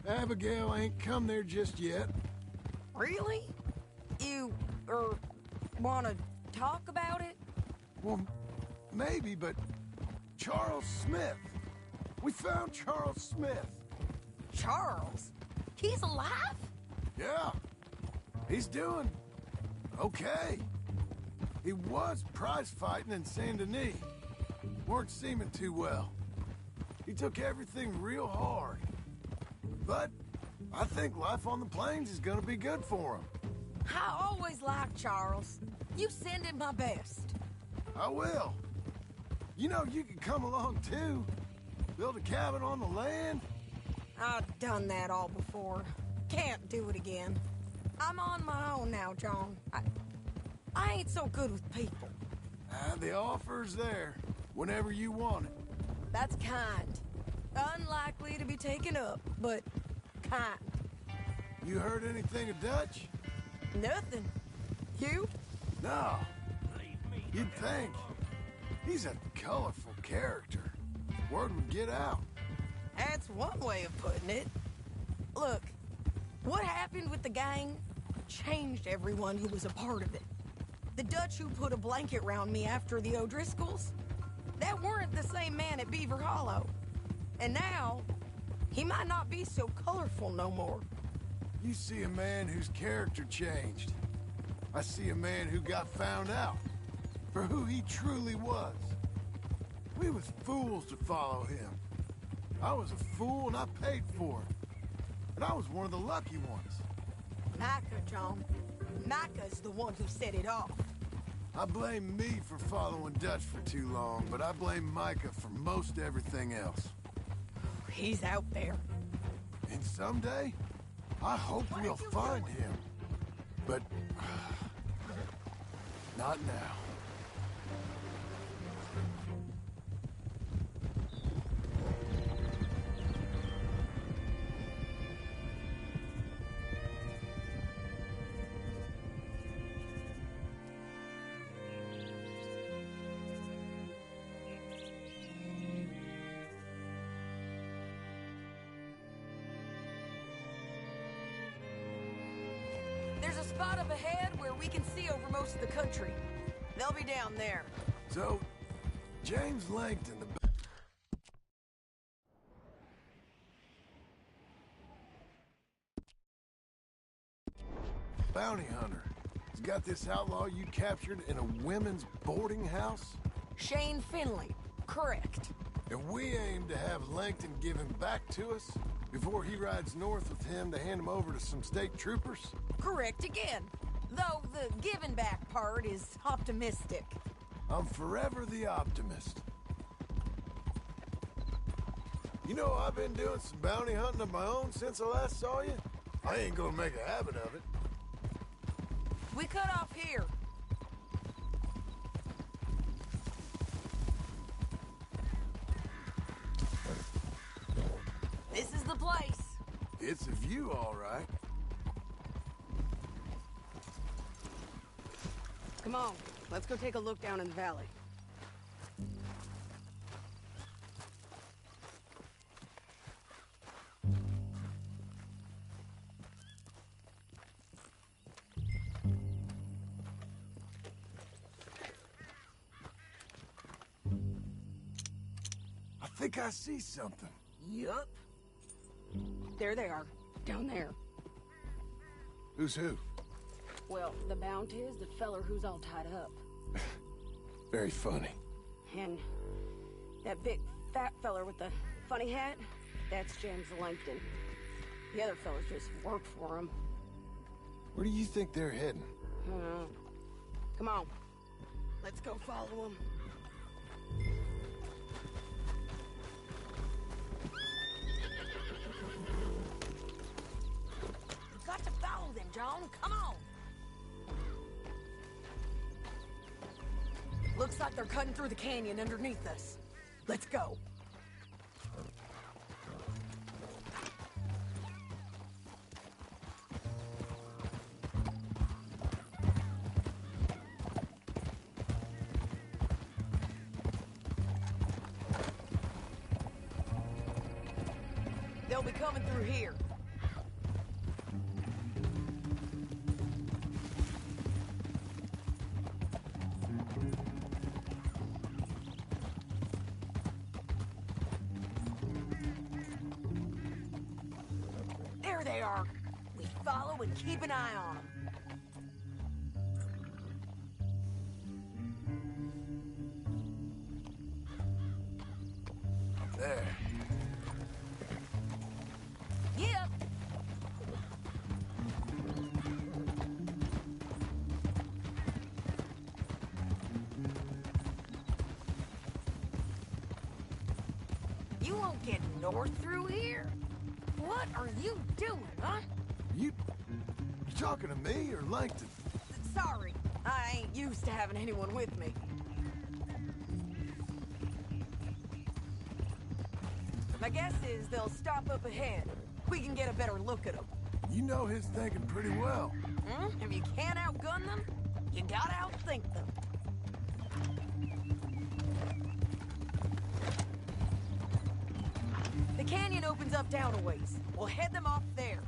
Abigail ain't come there just yet. Really? You, wanna talk about it? Well, maybe, but Charles Smith. We found Charles Smith. Charles? He's alive? Yeah. He's doing okay. He was prize fighting in Saint Denis. Weren't seeming too well. He took everything real hard. But I think life on the plains is gonna be good for him. I always liked Charles. You send him my best. I will. You know, you could come along too. Build a cabin on the land. I've done that all before. Can't do it again. I'm on my own now, John. I ain't so good with people. The offer's there, whenever you want it. That's kind. Unlikely to be taken up, but kind. You heard anything of Dutch? Nothing. You? No. You'd think. He's a colorful character. Word would get out. That's one way of putting it. Look, what happened with the gang? changed everyone who was a part of it. The Dutch who put a blanket round me after the O'Driscolls, that weren't the same man at Beaver Hollow. And now, he might not be so colorful no more. You see a man whose character changed. I see a man who got found out for who he truly was. We was fools to follow him. I was a fool and I paid for it. And I was one of the lucky ones. Micah, John. Micah's the one who set it off. I blame me for following Dutch for too long, but I blame Micah for most everything else. He's out there. And someday, I hope we'll find him. But not now. There's a spot up ahead where we can see over most of the country. They'll be down there. So, James Langton, the bounty hunter, has got this outlaw you captured in a women's boarding house? Shane Finley, correct. And we aim to have Langton give him back to us before he rides north with him to hand him over to some state troopers? Correct again. Though the giving back part is optimistic. I'm forever the optimist. You know, I've been doing some bounty hunting of my own since I last saw you. I ain't gonna make a habit of it. We cut off here. This is the place. It's a view, all right. Come on, let's go take a look down in the valley. I think I see something. Yup. There they are, down there. Who's who? Well, the bounty is the feller who's all tied up. Very funny. And that big fat feller with the funny hat, that's James Langton. The other fellas just work for him. Where do you think they're heading? Come on, let's go follow them. We've got to follow them, John. Come on. Looks like they're cutting through the canyon underneath us. Let's go. They'll be coming through here. There they are. We follow and keep an eye on them. There. Yep. You won't get north through here? What are you doing, huh? You talking to me or Langton? Sorry, I ain't used to having anyone with me. My guess is they'll stop up ahead. We can get a better look at them. You know his thinking pretty well. If you can't outgun them, you gotta outthink them. The canyon opens up down a ways. We'll head them off there.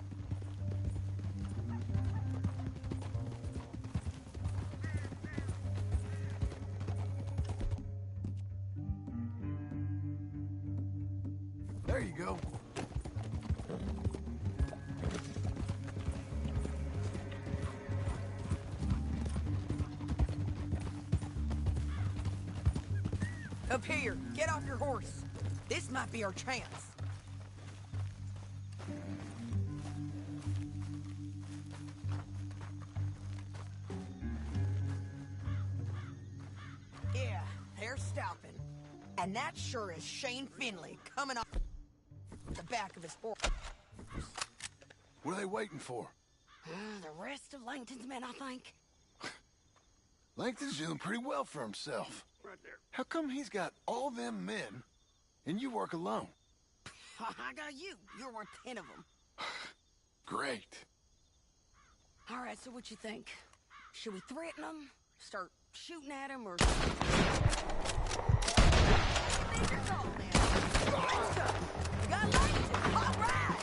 There you go. Up here, get off your horse. This might be our chance. Yeah, they're stopping. And that sure is Shane Finley coming off the back of his horse. What are they waiting for? The rest of Langton's men, I think. Langton's doing pretty well for himself. Right there. How come he's got all them men, and you work alone? I got you. You're worth 10 of them. Great. All right, so what you think? Should we threaten them? Start shooting at them, or... We got Langton! All right!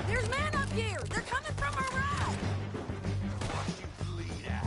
There's men up here! They're coming from our right! Watch you bleed out.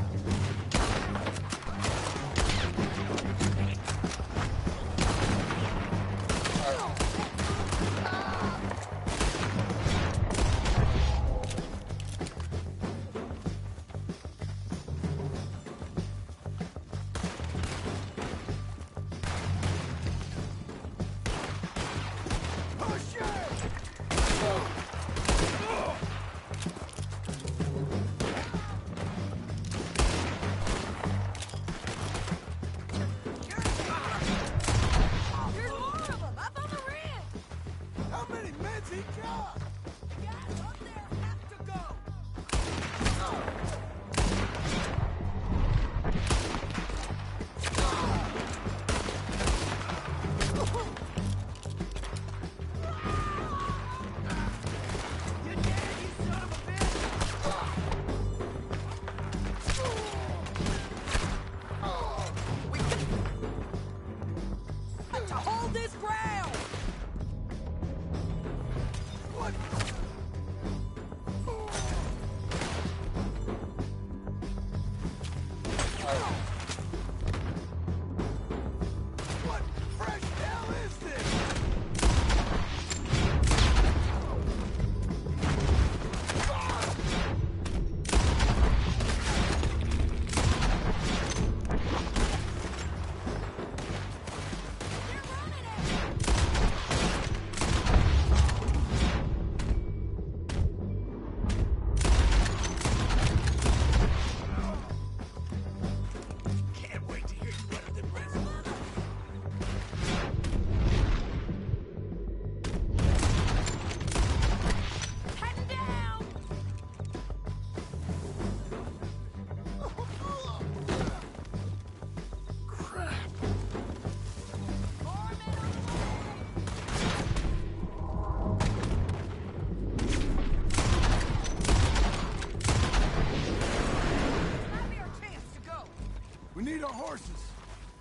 We need our horses.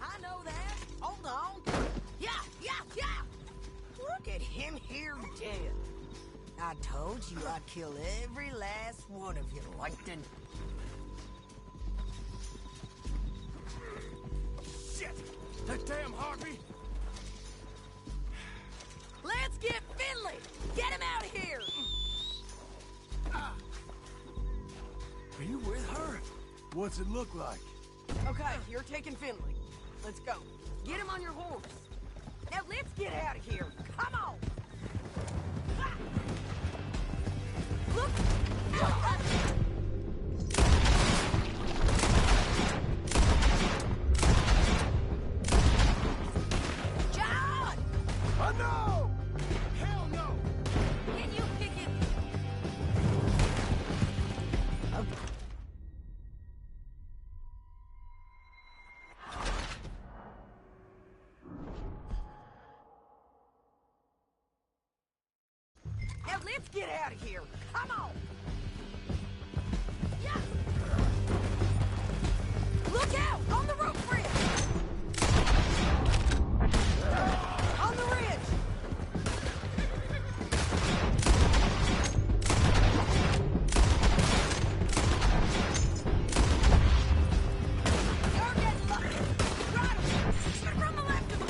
I know that. Hold on. Yeah! Look at him here dead. I told you I'd kill every last one of you, Langton. Shit! That damn harpy! Let's get Finley! Get him out of here! Are you with her? What's it look like? Okay, you're taking Finley. Let's go. Get him on your horse. Now let's get out of here. Come on! Look! John! Oh no! Hell no! Can you pick it? Okay. Now let's get out of here. Come on. Yeah. Look out on the roof bridge. On the ridge. You're getting lucky. Right. Shoot from the left of them.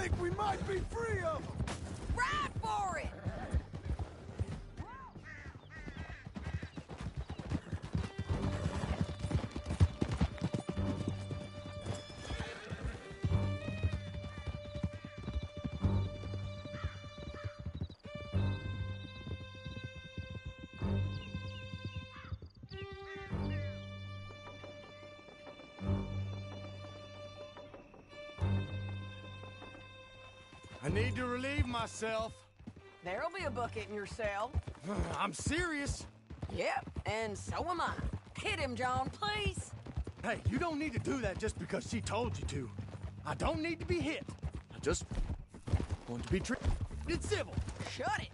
think we might be free of them. Ride for it! I need to relieve myself. There'll be a bucket in your cell. I'm serious. Yep, and so am I. Hit him, John, please. Hey, you don't need to do that just because she told you to. I don't need to be hit. I just want to be treated civil. Shut it.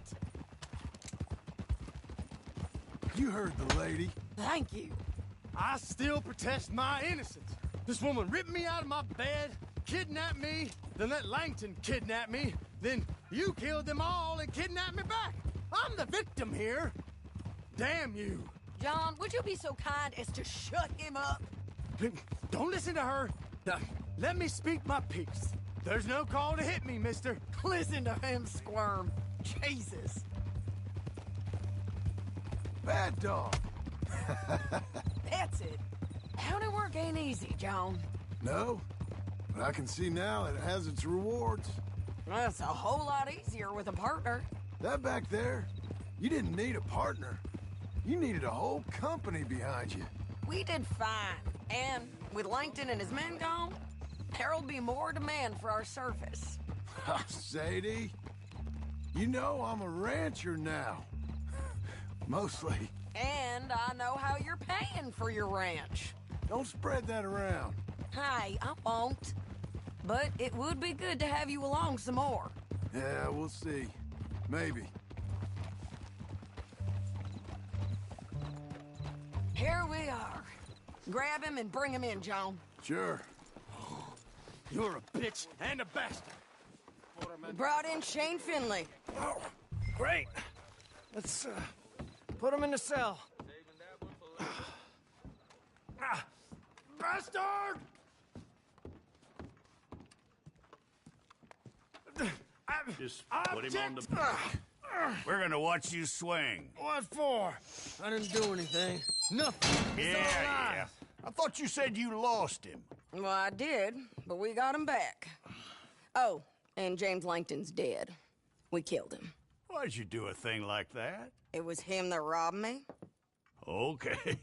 You heard the lady. Thank you. I still protest my innocence. This woman ripped me out of my bed, kidnapped me, then let Langton kidnap me, then you killed them all and kidnapped me back. I'm the victim here. Damn you. John, would you be so kind as to shut him up? Don't listen to her. Let me speak my piece. There's no call to hit me, mister. Listen to him squirm. Jesus. Bad dog. That's it. County work ain't easy, John. No, but I can see now it has its rewards. That's a whole lot easier with a partner. That back there, you didn't need a partner. You needed a whole company behind you. We did fine. And with Langton and his men gone, there'll be more demand for our service. Sadie, you know I'm a rancher now. Mostly. And I know how you're paying for your ranch. Don't spread that around. Hey, I won't. But it would be good to have you along some more. Yeah, we'll see. Maybe. Here we are. Grab him and bring him in, John. Sure. You're a bitch and a bastard. We brought in Shane Finley. Oh, great. Let's, put him in the cell. Bastard! Just put him on the... We're gonna watch you swing. What for? I didn't do anything. Nothing. It's all Yeah. lies. I thought you said you lost him. Well, I did, but we got him back. Oh, and James Langton's dead. We killed him. Why'd you do a thing like that? It was him that robbed me. Okay.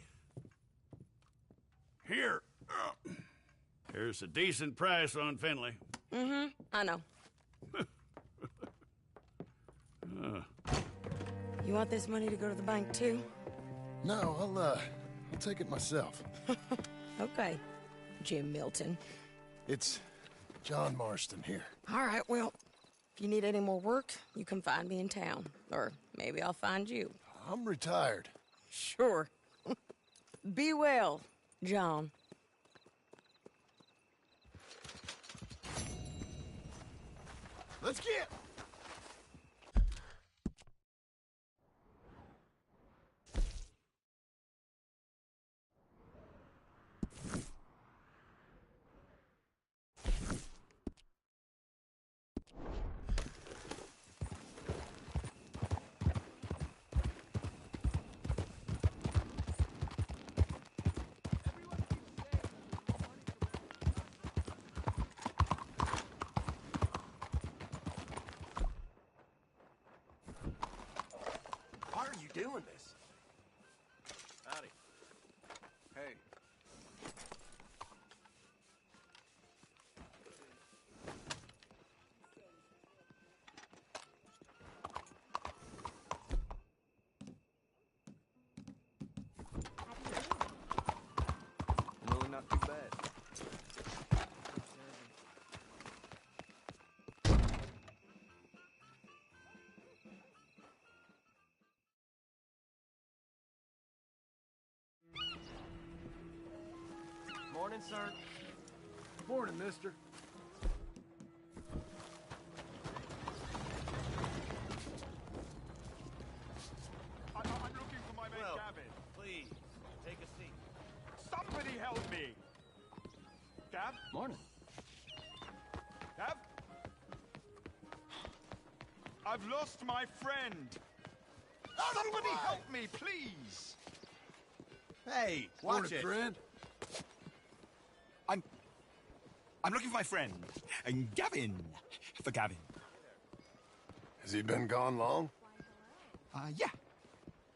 Here. Here's a decent price on Finley. Mm-hmm, I know. You want this money to go to the bank, too? No, I'll take it myself. Okay, Jim Milton. It's John Marston here. All right, well, if you need any more work, you can find me in town. Or maybe I'll find you. I'm retired. Sure. Be well, John. Let's get... Doing this. Howdy. Hey. Really not too bad. Morning, sir. Morning, mister. I'm looking for my mate, Gavin. Please, take a seat. Somebody help me! Gav? Morning. Gav? I've lost my friend. Somebody help me, please. Hey, watch it. friend. I'm looking for my friend, Gavin. For Gavin. Has he been gone long? Yeah.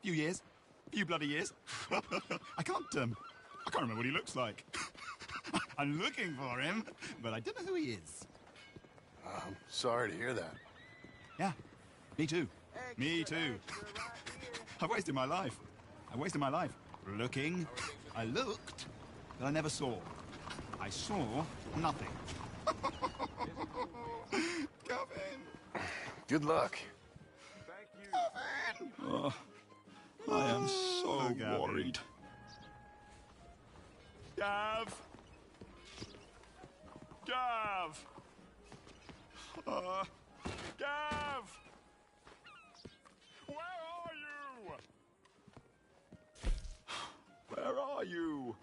Few years. Few bloody years. I can't remember what he looks like. I'm looking for him, but I don't know who he is. I'm sorry to hear that. Yeah, me too. Me too. I've wasted my life. Looking. I looked, but I never saw. I saw nothing. Gavin! Good luck. Gavin! Oh, I am so worried. Gav! Gav! Gav! Where are you? Where are you?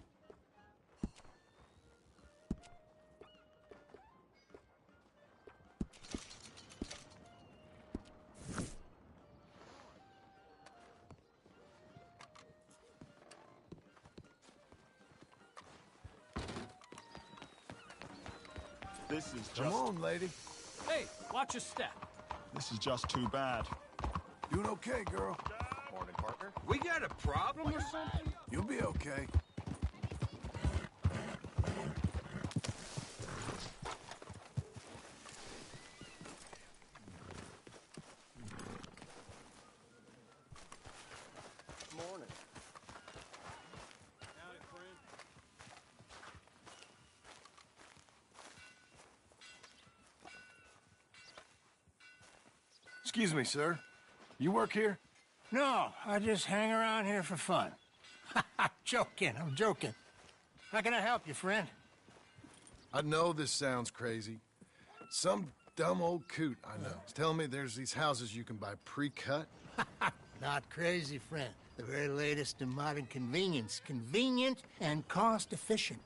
This is just... Come on, lady. Hey, watch your step. This is just too bad. Doing okay, girl. Morning, partner. We got a problem or something? You'll be okay. Morning. Excuse me, sir. You work here? No, I just hang around here for fun. I'm joking. How can I help you, friend? I know this sounds crazy. Some dumb old coot I know is telling me there's these houses you can buy pre-cut. Not crazy, friend. The very latest in modern convenience. Convenient and cost-efficient.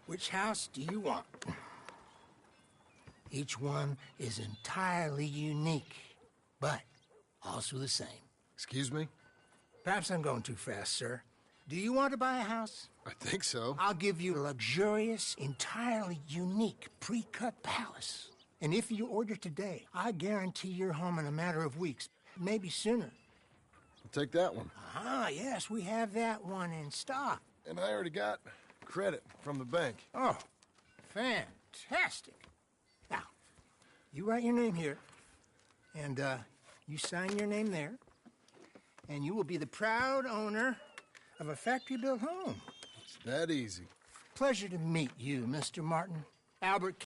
Which house do you want? Each one is entirely unique, but also the same. Excuse me? Perhaps I'm going too fast, sir. Do you want to buy a house? I think so. I'll give you a luxurious, entirely unique pre-cut palace. And if you order today, I guarantee you're home in a matter of weeks, maybe sooner. I'll take that one. Ah, yes, we have that one in stock. And I already got credit from the bank. Oh, fantastic. Now, you write your name here, and you sign your name there, and you will be the proud owner of a factory-built home. It's that easy. Pleasure to meet you, Mr. Martin. Albert